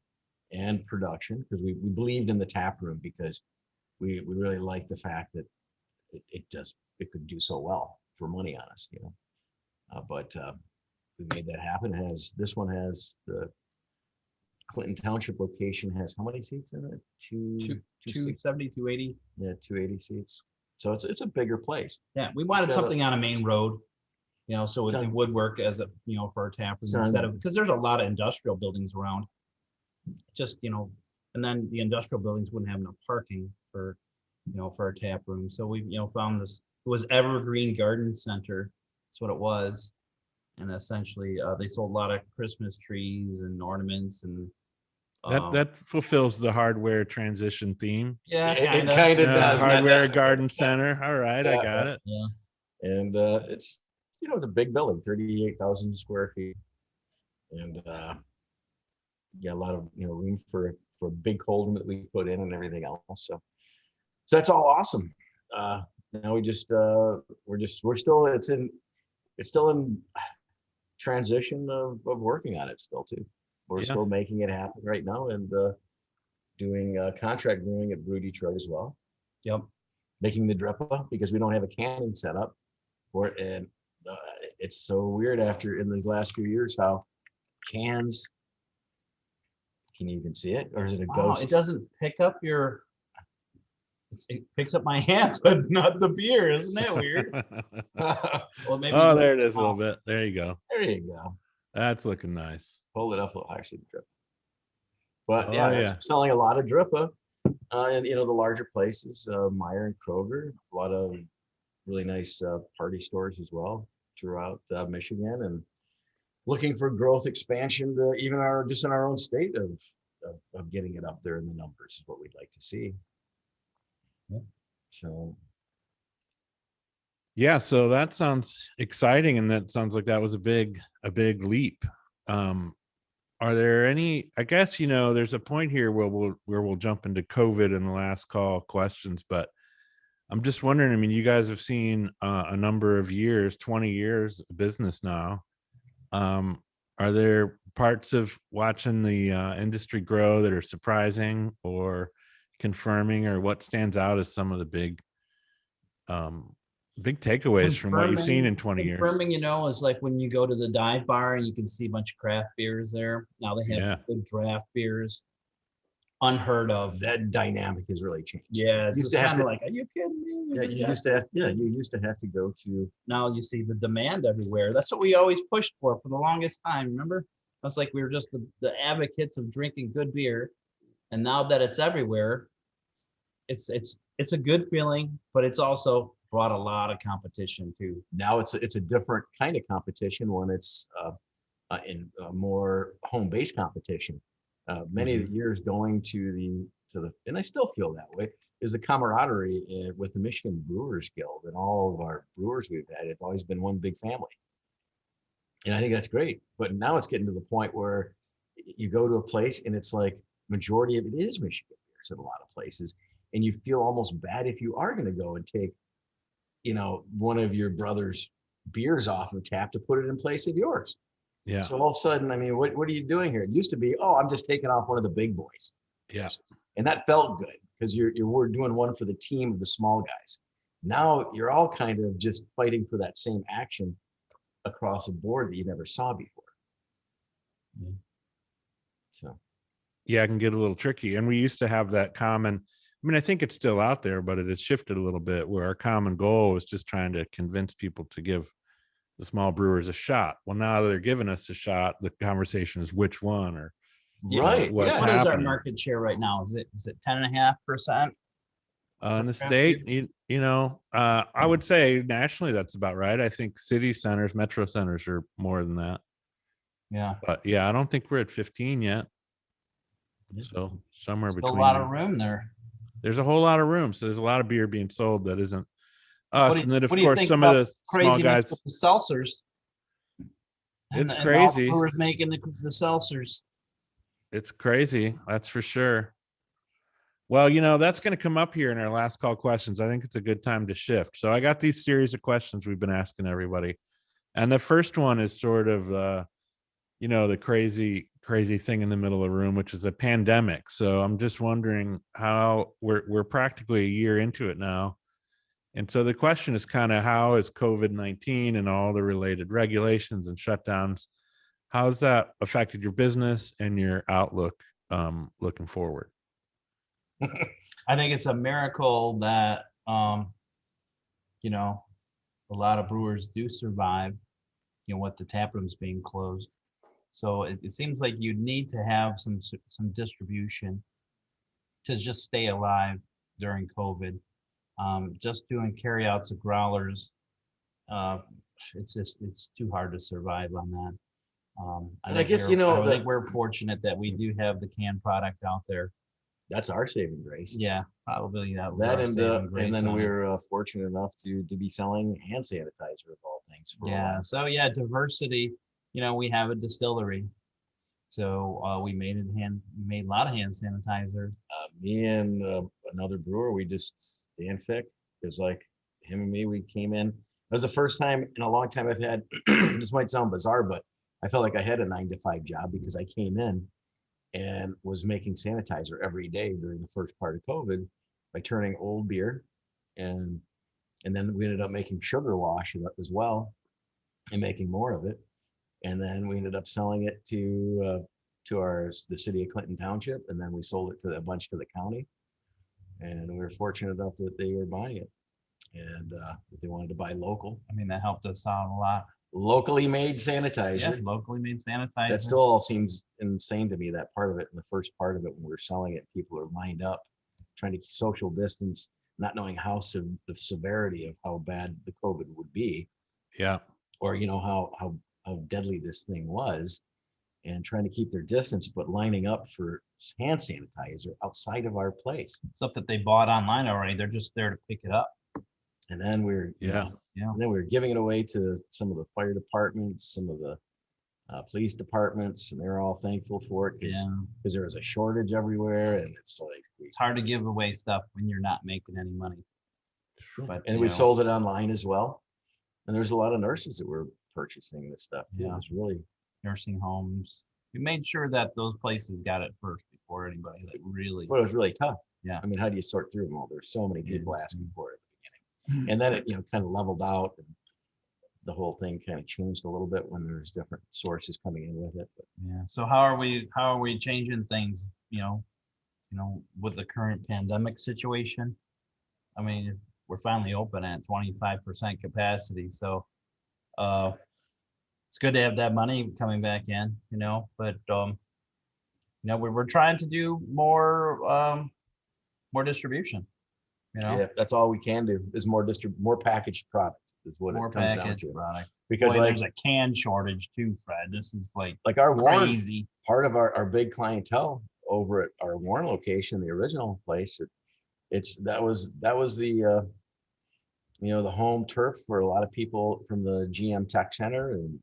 and production, because we believed in the tap room because we really liked the fact that it could do so well for money on us, but we made that happen. This one has the Clinton Township location has how many seats in it? 270, 280. Yeah, 280 seats. So it's a bigger place. Yeah, we wanted something on a main road, so it would work as a, for a tap room instead of, because there's a lot of industrial buildings around. Just, and then the industrial buildings wouldn't have enough parking for, for a tap room. So we, found this, it was Evergreen Garden Center. That's what it was. And essentially they sold a lot of Christmas trees and ornaments, and that fulfills the hardware transition theme. Yeah, it kind of does. Hardware garden center. All right, I got it. Yeah. And it's it's a big building, 38,000 square feet, and a lot of room for a big cold room that we put in and everything else. So that's all awesome. Now we just we're still it's still in transition of working on it still too. We're still making it happen right now, and doing contract brewing at Brew Detroit as well. Yep. Making the drippa because we don't have a canning setup for it, and it's so weird in these last few years how cans. Can you even see it, or is it a ghost? It doesn't pick up it picks up my hands, but not the beer. Isn't that weird? Well, maybe there it is a little bit. There you go. There you go. That's looking nice. Hold it up a little, actually, the drippa. But selling a lot of drippa, and the larger places, Meyer and Kroger, a lot of really nice party stores as well throughout Michigan, and looking for growth expansion to even in our own state of getting it up there in the numbers is what we'd like to see. Yeah. So that sounds exciting, and that sounds like that was a big leap. Are there any, I guess, there's a point here where we'll jump into COVID in the last call questions, but I'm just wondering, I mean, you guys have seen a number of years, 20 years of business now. Are there parts of watching the industry grow that are surprising or confirming, or what stands out as some of the big takeaways from what you've seen in 20 years? Confirming, is like when you go to the dive bar and you can see a bunch of craft beers there. Now they have good draft beers. Unheard of. That dynamic has really changed. Yeah, it's kind of like, are you kidding me? Yeah, you used to have to go to. Now you see the demand everywhere. That's what we always pushed for the longest time. Remember, it's like we were just the advocates of drinking good beer, and now that it's everywhere, it's a good feeling, but it's also brought a lot of competition too. Now it's a different kind of competition when it's in more home-based competition. Many of the years going to the and I still feel that way, is the camaraderie with the Michigan Brewers Guild, and all of our brewers we've had. It's always been one big family, and I think that's great. But now it's getting to the point where you go to a place and it's like majority of it is Michigan beers at a lot of places, and you feel almost bad if you are going to go and take one of your brother's beers off of tap to put it in place of yours. Yeah. So all of a sudden, I mean, what are you doing here? It used to be, I'm just taking off one of the big boys. Yeah. And that felt good because we're doing one for the team of the small guys. Now you're all kind of just fighting for that same action across a board that you never saw before. So Yeah, it can get a little tricky. And we used to have that common, I mean, I think it's still out there, but it has shifted a little bit, where our common goal was just trying to convince people to give the small brewers a shot. Well, now that they're giving us a shot, the conversation is which one, or right, what's What is our happening. market share right now? Is it 10.5%? In the craft state, beer? I would say nationally that's about right. I think city centers, metro centers are more than that. Yeah. But yeah, I don't think we're at 15 yet. So somewhere Still between a lot there. of room there. There's a whole lot of room. So there's a lot of beer being sold that isn't us. And then of What do you course think some of about the small craziness guys, with the seltzers? it's And all the crazy. brewers making the seltzers. It's crazy. That's for sure. Well, that's going to come up here in our last call questions. I think it's a good time to shift. So I got these series of questions we've been asking everybody. And the first one is sort of, the crazy thing in the middle of the room, which is a pandemic. So I'm just wondering how we're practically a year into it now. And so the question is kind of, how has COVID-19 and all the related regulations and shutdowns, how's that affected your business and your outlook looking forward? I think it's a miracle that a lot of brewers do survive, with the tap rooms being closed. So it seems like you need to have some distribution to just stay alive during COVID. Just doing carryouts of growlers, it's too hard to survive on that. And I guess, I think we're fortunate that we do have the canned product out there. that's our saving grace. Yeah, probably that was That our saving and grace then on it. we're fortunate enough to be selling hand sanitizer of all things for a Yeah, while. so yeah, diversity. We have a distillery, so we made a lot of hand sanitizer. Me and another brewer, Dan Fick, is like him and me, we came in. It was the first time in a long time I've had, this might sound bizarre, but I felt like I had a 9-to-5 job, because I came in and was making sanitizer every day during the first part of COVID by turning old beer. And then we ended up making sugar wash as well and making more of it. And then we ended up selling it to the city of Clinton Township, and then we sold it to a bunch to the county. And we were fortunate enough that they were buying it, and that they wanted to buy local. I mean, that helped us out a lot. Locally made sanitizer. Yeah, locally made sanitizer. That still all seems insane to me, that part of it. And the first part of it, when we were selling it, people are lined up trying to social distance, not knowing the severity of how bad the COVID would be. Yeah. Or how deadly this thing was, and trying to keep their distance, but lining up for hand sanitizer outside of our place. Stuff that they bought online already. They're just there to pick it up. And then and then we were giving it away to some of the fire departments, some of the police departments, and they're all thankful for it, because there was a shortage everywhere, and it's like it's hard to give away stuff when you're not making any money. But we sold it online as well, and there's a lot of nurses that were purchasing this stuff too. Yeah. It was really nursing homes. We made sure that those places got it first before anybody. Like really, but it was really tough. Yeah. I mean, how do you sort through them all? There's so many people asking for it at the beginning, and then it kind of leveled out, and the whole thing kind of changed a little bit when there's different sources coming in with it. But yeah. So how are we changing things? With the current pandemic situation. I mean, we're finally open at 25% capacity, so it's good to have that money coming back in, but we're trying to do more distribution, yeah, that's all we can do is more packaged product is what more it comes down packaged to. product. Because Boy, there's a can shortage too, Fred. This is like our Warren, crazy. Part of our big clientele over at our Warren location, the original place, that was the the home turf for a lot of people from the GM Tech Center and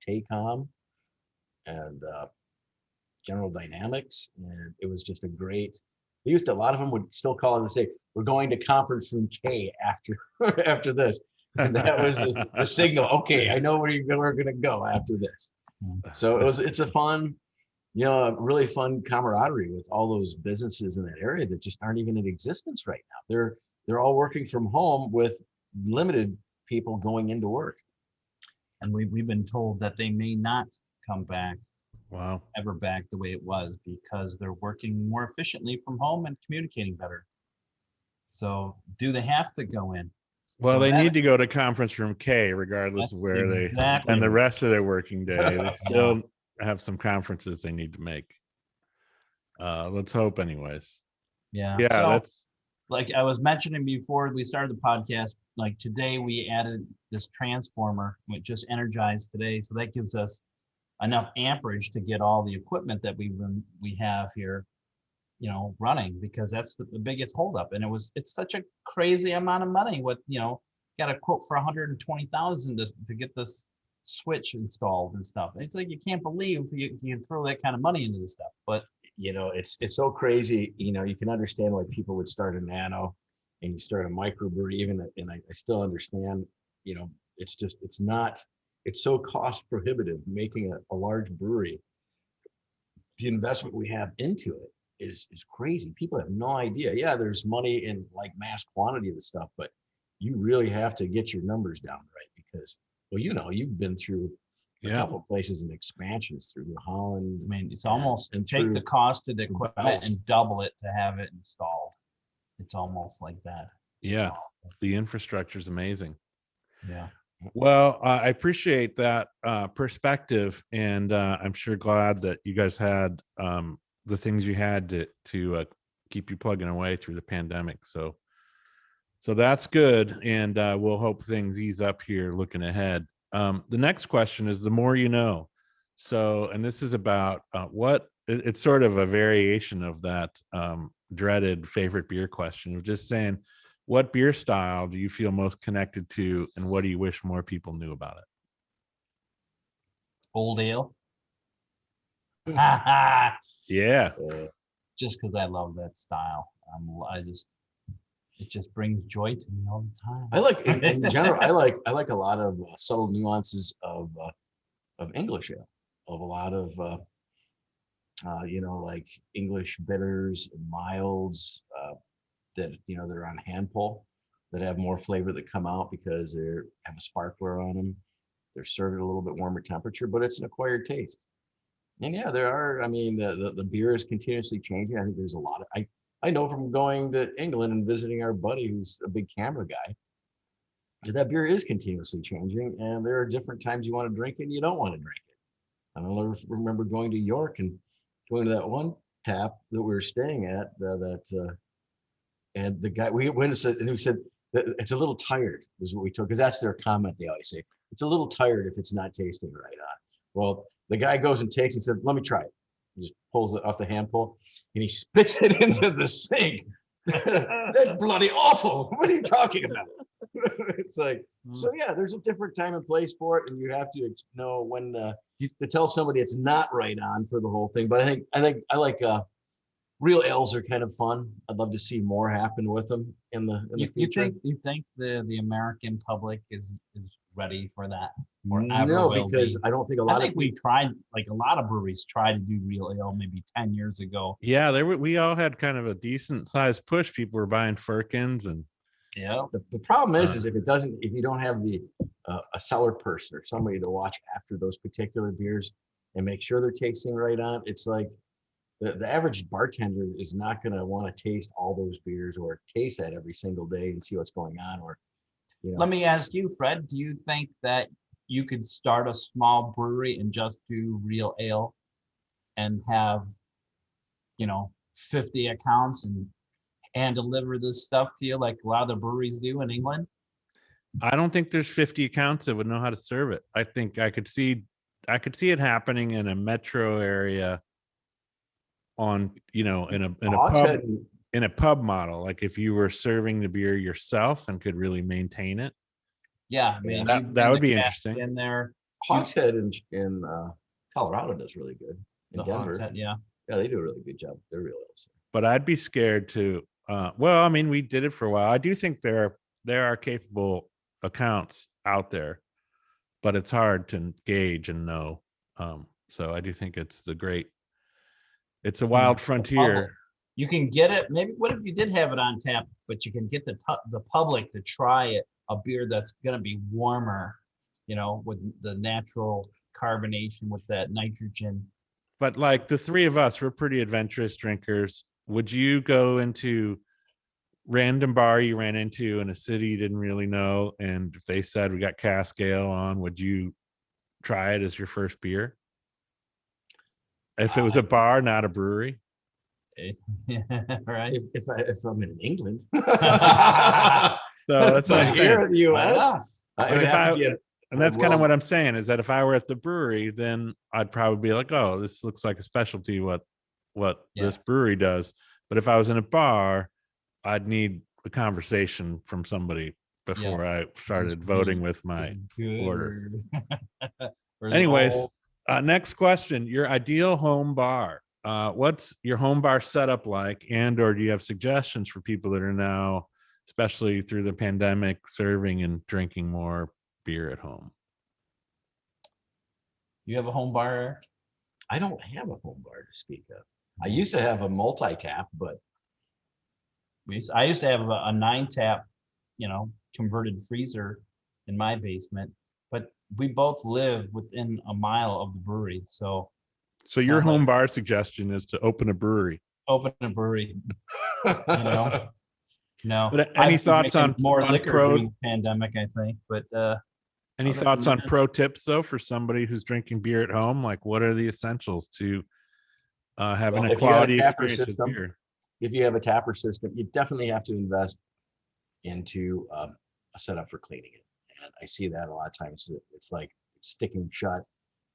TACOM and General Dynamics, and it was just a great. A lot of them would still call it and say, "We're going to conference room K after this." And that was the signal. Okay, I know where we're going to go after this. So it's a fun, really fun camaraderie with all those businesses in that area that just aren't even in existence right now. they're all working from home with limited people going into work. And we've been told that they may not come back Wow. ever back the way it was because they're working more efficiently from home and communicating better. So do they have to go in? Well, So they that- need to go to conference room K, regardless That's of where they exactly spend the right. rest of their working day. They still have some conferences they need to make. Let's hope, anyways. Yeah. Yeah, So, that's like I was mentioning before we started the podcast, like today we added this transformer, which just energized today. So that gives us enough amperage to get all the equipment that we have here, running, because that's the biggest holdup. And it's such a crazy amount of money. Got a quote for 120,000 to get this switch installed and stuff. It's like you can't believe you can throw that kind of money into this stuff. But it's so crazy. You can understand why people would start a nano and you start a microbrewery, and I still understand, it's so cost prohibitive making a large brewery. The investment we have into it is crazy. People have no idea. Yeah, there's money in like mass quantity of the stuff, but you really have to get your numbers down right because, well, you've been through a couple of places and expansions through New Holland. I mean, it's almost and take the cost of the equipment Bells. and double it to have it installed. It's almost like that. yeah. The infrastructure is amazing. Yeah. Well, I appreciate that perspective, and I'm sure glad that you guys had the things you had to keep you plugging away through the pandemic. So that's good, and we'll hope things ease up here looking ahead. The next question is the more you know. So, and this is about it's sort of a variation of that dreaded favorite beer question of just saying, what beer style do you feel most connected to, and what do you wish more people knew about it? Old ale. Yeah. Just because I love that style. It just brings joy to me all the time. I like in general. I like a lot of subtle nuances of English ale, of a lot of like English bitters, milds that they're on hand pull, that have more flavor that come out because they have a sparkler on them. They're served at a little bit warmer temperature, but it's an acquired taste. And yeah, there are. I mean, the beer is continuously changing. I think there's a lot of I know from going to England and visiting our buddy who's a big camera guy, that beer is continuously changing, and there are different times you want to drink it and you don't want to drink it. I remember going to York and going to that one tap that we were staying at and the guy we went and he said that it's a little tired is what we took, because that's their comment. They always say it's a little tired if it's not tasting right on. Well, the guy goes and takes and said, let me try it. He just pulls it off the hand pull and he spits it into the sink. That's bloody awful. What are you talking about? It's like, so yeah, there's a different time and place for it, and you have to know when to tell somebody it's not right on for the whole thing. But I like real ales are kind of fun. I'd love to see more happen with them in the future. You think the American public is ready for that? Or No, will because be? I don't think I think we tried, like a lot of breweries tried to do real ale maybe 10 years ago. Yeah, we all had kind of a decent sized push. People were buying firkins, and the problem is if you don't have a cellar person or somebody to watch after those particular beers and make sure they're tasting right on, it's like the average bartender is not going to want to taste all those beers or taste that every single day and see what's going on. Or Let me ask you, Fred, do you think that you could start a small brewery and just do real ale and have 50 accounts and deliver this stuff to you like a lot of the breweries do in England? I don't think there's 50 accounts that would know how to serve it. I think I could see it happening in a metro area on in a pub model, like if you were serving the beer yourself and could really maintain it. Yeah, I mean, that would be interesting. In there, Hogshead in Colorado does really good. In Denver, Hogshead, yeah, they do a really good job. They're real ales. But I'd be scared to. Well, I mean, we did it for a while. I do think there are capable accounts out there, but it's hard to gauge and know. So I do think it's a wild frontier. You can get it. Maybe what if you did have it on tap, but you can get the public to try it, a beer that's going to be warmer, with the natural carbonation with that nitrogen. But like the three of us, we're pretty adventurous drinkers. Would you go into random bar you ran into in a city you didn't really know, and if they said we got cask ale on, would you try it as your first beer? If it was a bar, not a brewery. Right. If I'm in England, So that's what I'm here saying. in the U.S., And that's kind of what I'm saying, is that if I were at the brewery, then I'd probably be like, oh, this looks like a specialty, what this brewery does. But if I was in a bar, I'd need a conversation from somebody before I started voting with my order. Anyways, next question, your ideal home bar. What's your home bar setup like? And or do you have suggestions for people that are now, especially through the pandemic, serving and drinking more beer at home? You have a home bar, Eric? I don't have a home bar to speak of. I used to have a multi-tap, but I used to have a 9-tap, converted freezer in my basement, but we both live within a mile of the brewery. So your home bar suggestion is to open a brewery. Open a brewery. No. But any thoughts on more liquor pro during the pandemic, I think. But any thoughts on pro tips though for somebody who's drinking beer at home? Like, what are the essentials to having a quality experience with beer? If you have a tapper system, you definitely have to invest into a setup for cleaning it. And I see that a lot of times. It's like sticking shut.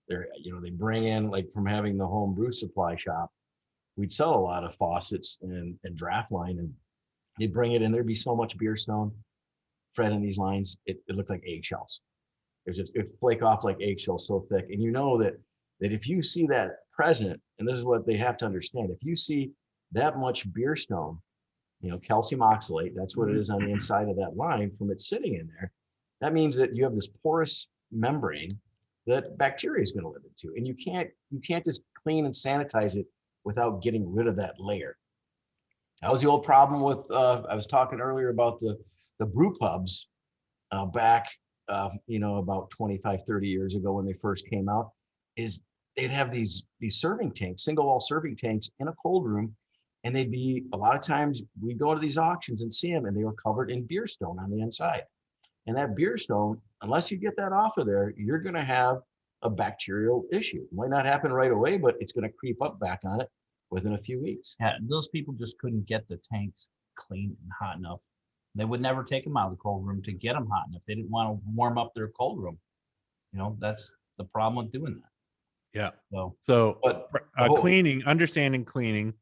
They bring in, like, from having the home brew supply shop, we'd sell a lot of faucets and draft line, and they bring it in. There'd be so much beer stone, Fred, in these lines. It looked like eggshells. It'd flake off like eggshells, so thick. And you know that if you see that present, and this is what they have to understand, if you see that much beer stone, calcium oxalate, that's what it is on the inside of that line from it sitting in there. That means that you have this porous membrane that bacteria is going to live into, and you can't just clean and sanitize it without getting rid of that layer. That was the old problem with I was talking earlier about the brew pubs back about 25 30 years ago when they first came out, is they'd have these serving tanks, single wall serving tanks in a cold room, and they'd be, a lot of times we'd go to these auctions and see them, and they were covered in beer stone on the inside. And that beer stone, unless you get that off of there, you're going to have a bacterial issue. It might not happen right away, but it's going to creep up back on it within a few weeks. Yeah, those people just couldn't get the tanks clean and hot enough. They would never take them out of the cold room to get them hot enough. They didn't want to warm up their cold room. That's the problem with doing that. Yeah. So cleaning, understanding cleaning,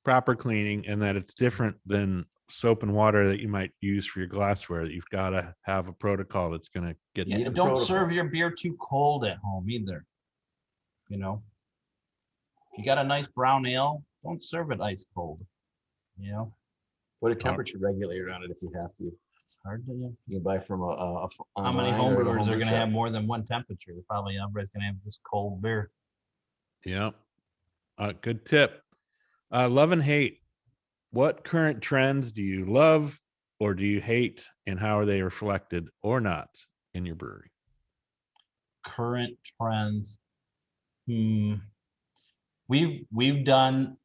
proper cleaning, and that it's different than soap and water that you might use for your glassware, that you've got to have a protocol that's going to get. Don't serve your beer too cold at home either. If you got a nice brown ale, don't serve it ice cold. Put a temperature regulator on it if you have to. It's hard to. You can buy from a how many homebrewers are going to have more than one temperature? Probably everybody's going to have this cold beer. Yeah. Good tip. Love and hate. What current trends do you love or do you hate, and how are they reflected or not in your brewery? Current trends. We've done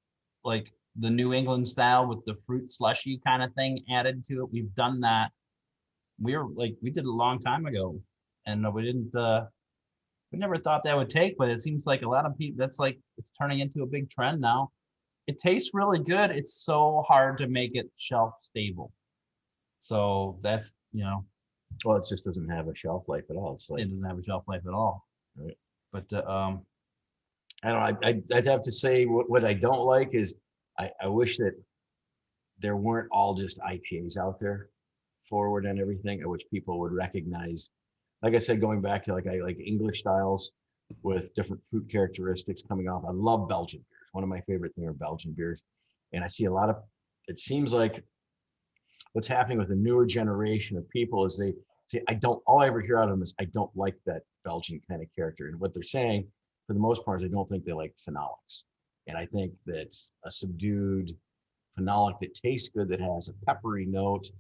like the New England style with the fruit slushy kind of thing added to it. We've done that. We did it a long time ago, and we never thought that would take, but it seems like a lot of people, it's turning into a big trend now. It tastes really good. It's so hard to make it shelf stable. So that's, well, it just doesn't have a shelf life at all. It doesn't have a shelf life at all. Right. But I don't know. I'd have to say what I don't like is I wish that there weren't all just IPAs out there forward and everything. I wish people would recognize, like I said, going back to I like English styles with different fruit characteristics coming off. I love Belgian beers. One of my favorite things are Belgian beers. And I see it seems like what's happening with the newer generation of people is they say, all I ever hear out of them is, I don't like that Belgian kind of character. And what they're saying, for the most part, is I don't think they like phenolics. And I think that's a subdued phenolic that tastes good, that has a peppery note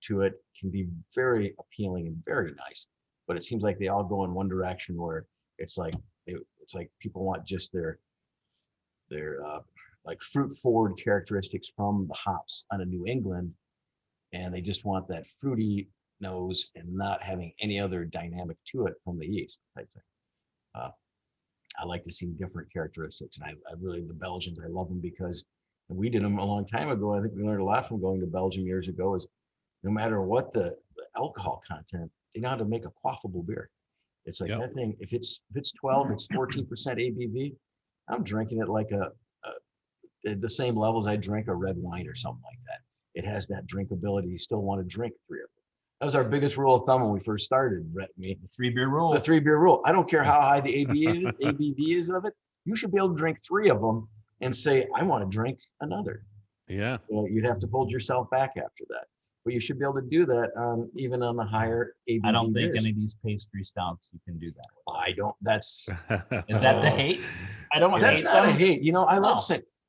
to it, can be very appealing and very nice. But it seems like they all go in one direction, where it's like people want just their like fruit forward characteristics from the hops out of New England, and they just want that fruity nose and not having any other dynamic to it from the yeast type thing. I like to see different characteristics, and I really, the Belgians, I love them because we did them a long time ago. I think we learned a lot from going to Belgium years ago. Is no matter what the alcohol content, they know how to make a quaffable beer. It's like that thing. If it's 12, it's 14% ABV. I'm drinking it like the same levels I drink a red wine or something like that. It has that drinkability. You still want to drink 3 of them. That was our biggest rule of thumb when we first started, Brett and me. The 3-beer rule. The 3-beer rule. I don't care how high the ABV is of it. You should be able to drink 3 of them and say, I want to drink another. Yeah. You'd have to hold yourself back after that. But you should be able to do that even on the higher ABV. I don't think beers. any of these pastry stouts you can do that with. I don't. That's Is that the hate? I don't. That's hate not them. a hate. You know, I love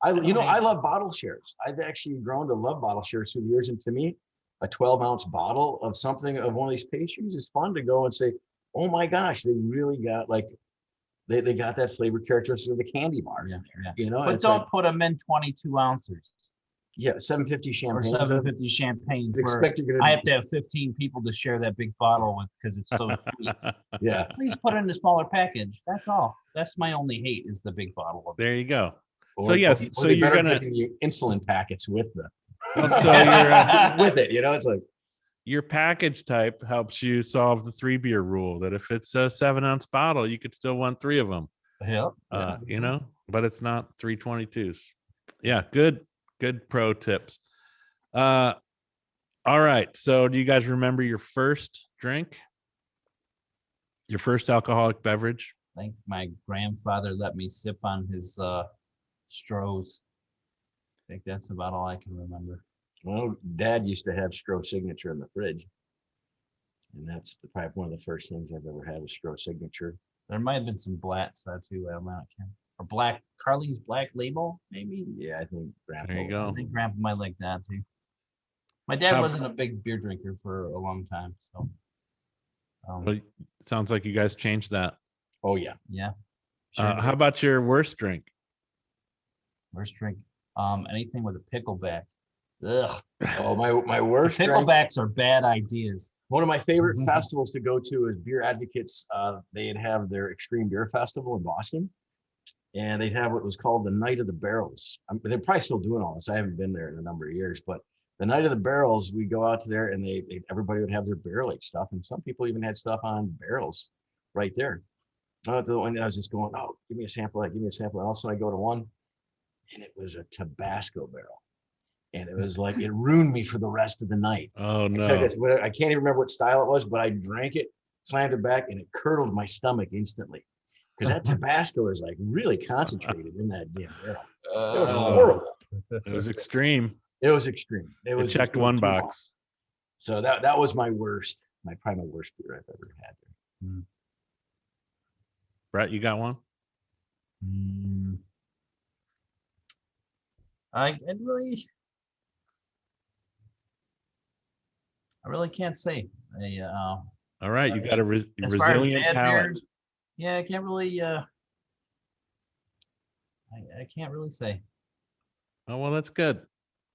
I love bottle shares. I've actually grown to love bottle shares through the years, and to me, a 12-ounce bottle of something, of one of these pastries, is fun to go and say, oh my gosh, they really got like they got that flavor characteristic of the candy bar in there. Yeah. You know, But don't put them in 22 ounces. Yeah, 750 champagne. Or 750 champagnes. I have to have 15 people to share that big bottle with because it's so sweet. Yeah. Please put it in a smaller package. That's all. That's my only hate, is the big bottle of it. There you go. Or, so yes, so you're gonna insulin packets with the so you're with it. You know, it's like your package type helps you solve the 3-beer rule. That if it's a 7-ounce bottle, you could still want 3 of them. Yeah. You know, but it's not 322s. Yeah, good pro tips. All right. So do you guys remember your first drink? Your first alcoholic beverage? I think my grandfather let me sip on his Stroh's. I think that's about all I can remember. Well, Dad used to have Stroh Signature in the fridge, and that's probably one of the first things I've ever had, was Stroh Signature. There might have been some Blatz too. I don't know. Or Black Carling's Black Label, maybe. Yeah, I think Grandpa. There you go. I think Grandpa might like that too. My dad wasn't a big beer drinker for a long time, so. Well, it sounds like you guys changed that. Oh yeah. Yeah. How about your worst drink? Worst drink? Anything with a pickleback. Ugh. Oh, my worst drink. Picklebacks are bad ideas. One of my favorite festivals to go to is Beer Advocates. They'd have their Extreme Beer Festival in Boston, and they'd have what was called the Night of the Barrels. They're probably still doing all this. I haven't been there in a number of years, but the Night of the Barrels, we go out to there, and everybody would have their barrel aged stuff, and some people even had stuff on barrels right there. I was just going, oh, give me a sample, give me a sample. And all of a sudden I go to one, and it was a Tabasco barrel. And it was like, it ruined me for the rest of the night. Oh, no. I can't even remember what style it was, but I drank it, slammed it back, and it curdled my stomach instantly. Because that Tabasco is like really concentrated in that damn barrel. It was horrible. It was extreme. It was extreme. It was checked one box. So that was my worst, probably my worst beer I've ever had there. Brett, you got one? I really can't say. All right, you got a resilient palate. Yeah, I can't really. I can't really say. Oh well, that's good.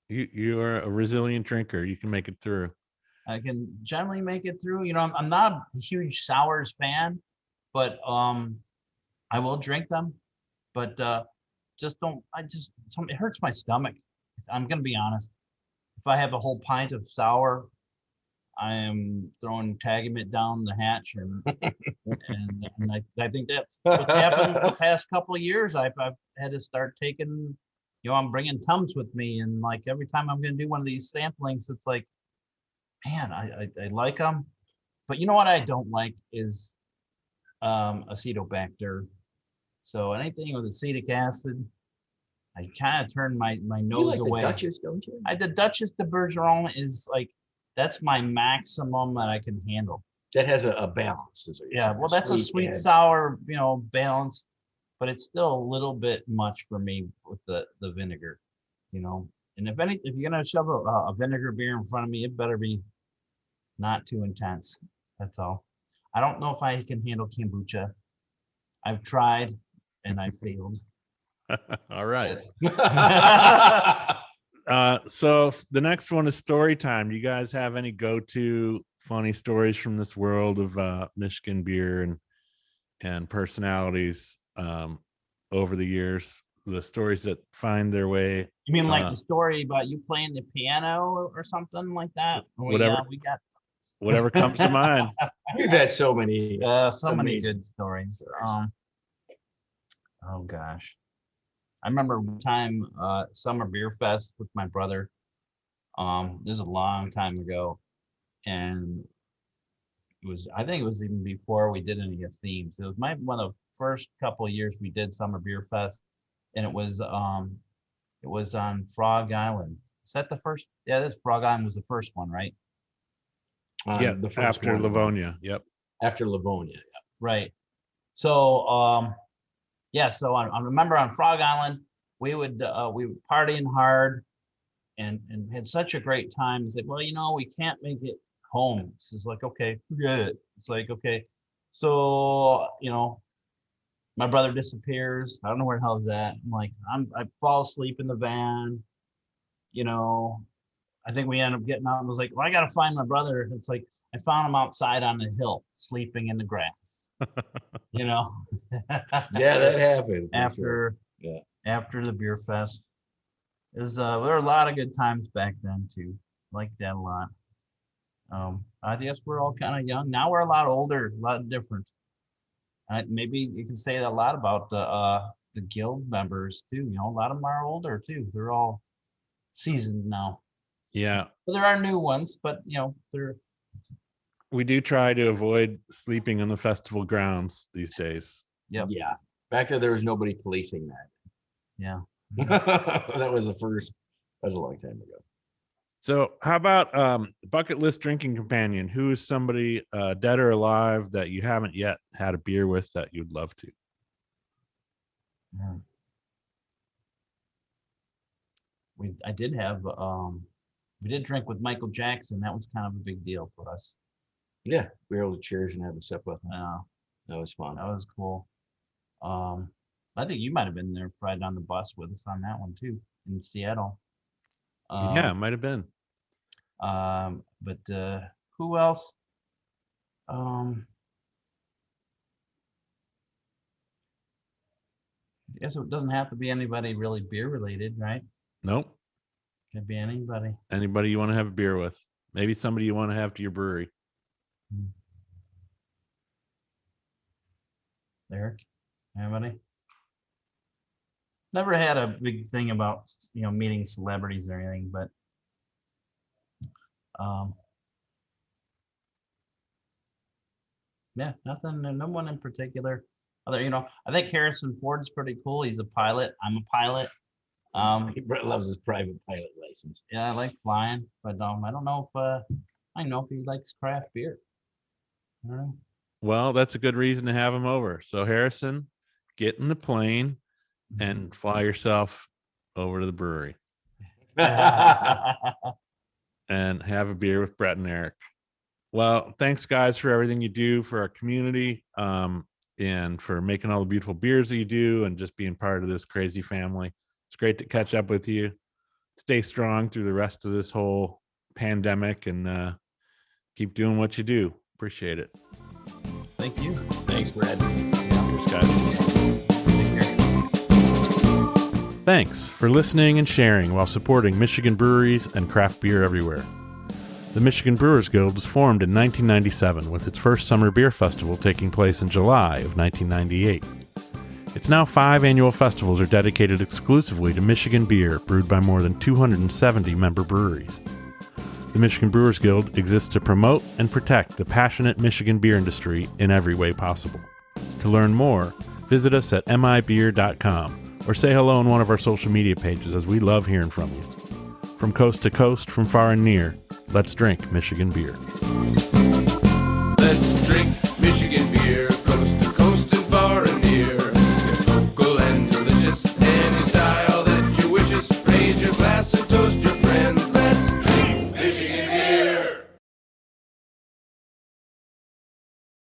You are a resilient drinker. You can make it through. I can generally make it through. You know, I'm not a huge sours fan, but I will drink them. But just don't. It hurts my stomach. I'm gonna be honest. If I have a whole pint of sour, I am tagging it down the hatch, and I think that's what's happened the past couple of years. I've had to start taking, I'm bringing Tums with me, and like every time I'm going to do one of these samplings, it's like, man, I like them, but you know what I don't like is Acetobacter. So anything with acetic acid, I kind of turn my nose away. The Duchess, don't you? The Duchess de Bergeron is like, that's my maximum that I can handle. That has a balance. Yeah, well, that's a sweet sour, balance, but it's still a little bit much for me with the vinegar, And if you're gonna shove a vinegar beer in front of me, it better be not too intense. That's all. I don't know if I can handle kombucha. I've tried and I failed. All right. So the next one is story time. Do you guys have any go-to funny stories from this world of Michigan beer and personalities over the years? The stories that find their way. You mean like the story about you playing the piano or something like that? Whatever. We got Whatever comes to mind. We've had so many many good stories. Oh gosh. I remember one time summer beer fest with my brother. This is a long time ago. And I think it was even before we did any of themes. It was one of the first couple of years we did summer beer fest. And it was on Frog Island. Is that the first? Yeah, this Frog Island was the first one, right? Yeah, the first after Livonia. Yep. After Livonia. Yep. Right. So so I remember on Frog Island, we would partying hard and had such a great time. It's like, well, we can't make it home. It's just like, okay, forget it. It's like, okay. So, my brother disappears. I don't know where the hell he's at. I'm like, I fall asleep in the van. I think we end up getting out and was like, well, I got to find my brother. It's like, I found him outside on the hill, sleeping in the grass. Yeah, that happened. After the beer fest. There were a lot of good times back then too. Liked that a lot. I guess we're all kind of young. Now we're a lot older, a lot different. Maybe you can say that a lot about the guild members too. A lot of them are older too. They're all seasoned now. Yeah. Well, there are new ones, but we do try to avoid sleeping on the festival grounds these days. Yep. Yeah. Back then there was nobody policing that. Yeah. That was a long time ago. So how about bucket list drinking companion? Who is somebody dead or alive that you haven't yet had a beer with that you'd love to? Yeah. We did drink with Michael Jackson. That was kind of a big deal for us. Yeah, we were able to cheers and have a sip with him. That was fun. That was cool. I think you might have been there riding on the bus with us on that one too in Seattle. Yeah, might have been. But who else? I guess it doesn't have to be anybody really beer related, right? Nope. Could be anybody. Anybody you want to have a beer with. Maybe somebody you want to have to your brewery. Eric, anybody? Never had a big thing about meeting celebrities or anything, but yeah, nothing, no one in particular. I think Harrison Ford's pretty cool. He's a pilot. I'm a pilot. Brett loves his private pilot license. Yeah, I like flying, but I don't know if he likes craft beer. I don't know. Well, that's a good reason to have him over. So Harrison, get in the plane and fly yourself over to the brewery and have a beer with Bret and Eric. Well, thanks guys for everything you do for our community, and for making all the beautiful beers that you do and just being part of this crazy family. It's great to catch up with you. Stay strong through the rest of this whole pandemic and keep doing what you do. Appreciate it. Thank you. Thanks, Brad. Cheers, guys. Thanks for listening and sharing while supporting Michigan breweries and craft beer everywhere. The Michigan Brewers Guild was formed in 1997 with its first summer beer festival taking place in July of 1998. Its now 5 annual festivals are dedicated exclusively to Michigan beer brewed by more than 270 member breweries. The Michigan Brewers Guild exists to promote and protect the passionate Michigan beer industry in every way possible. To learn more, visit us at mibeer.com or say hello on one of our social media pages, as we love hearing from you. From coast to coast, from far and near, let's drink Michigan beer. Let's drink Michigan beer.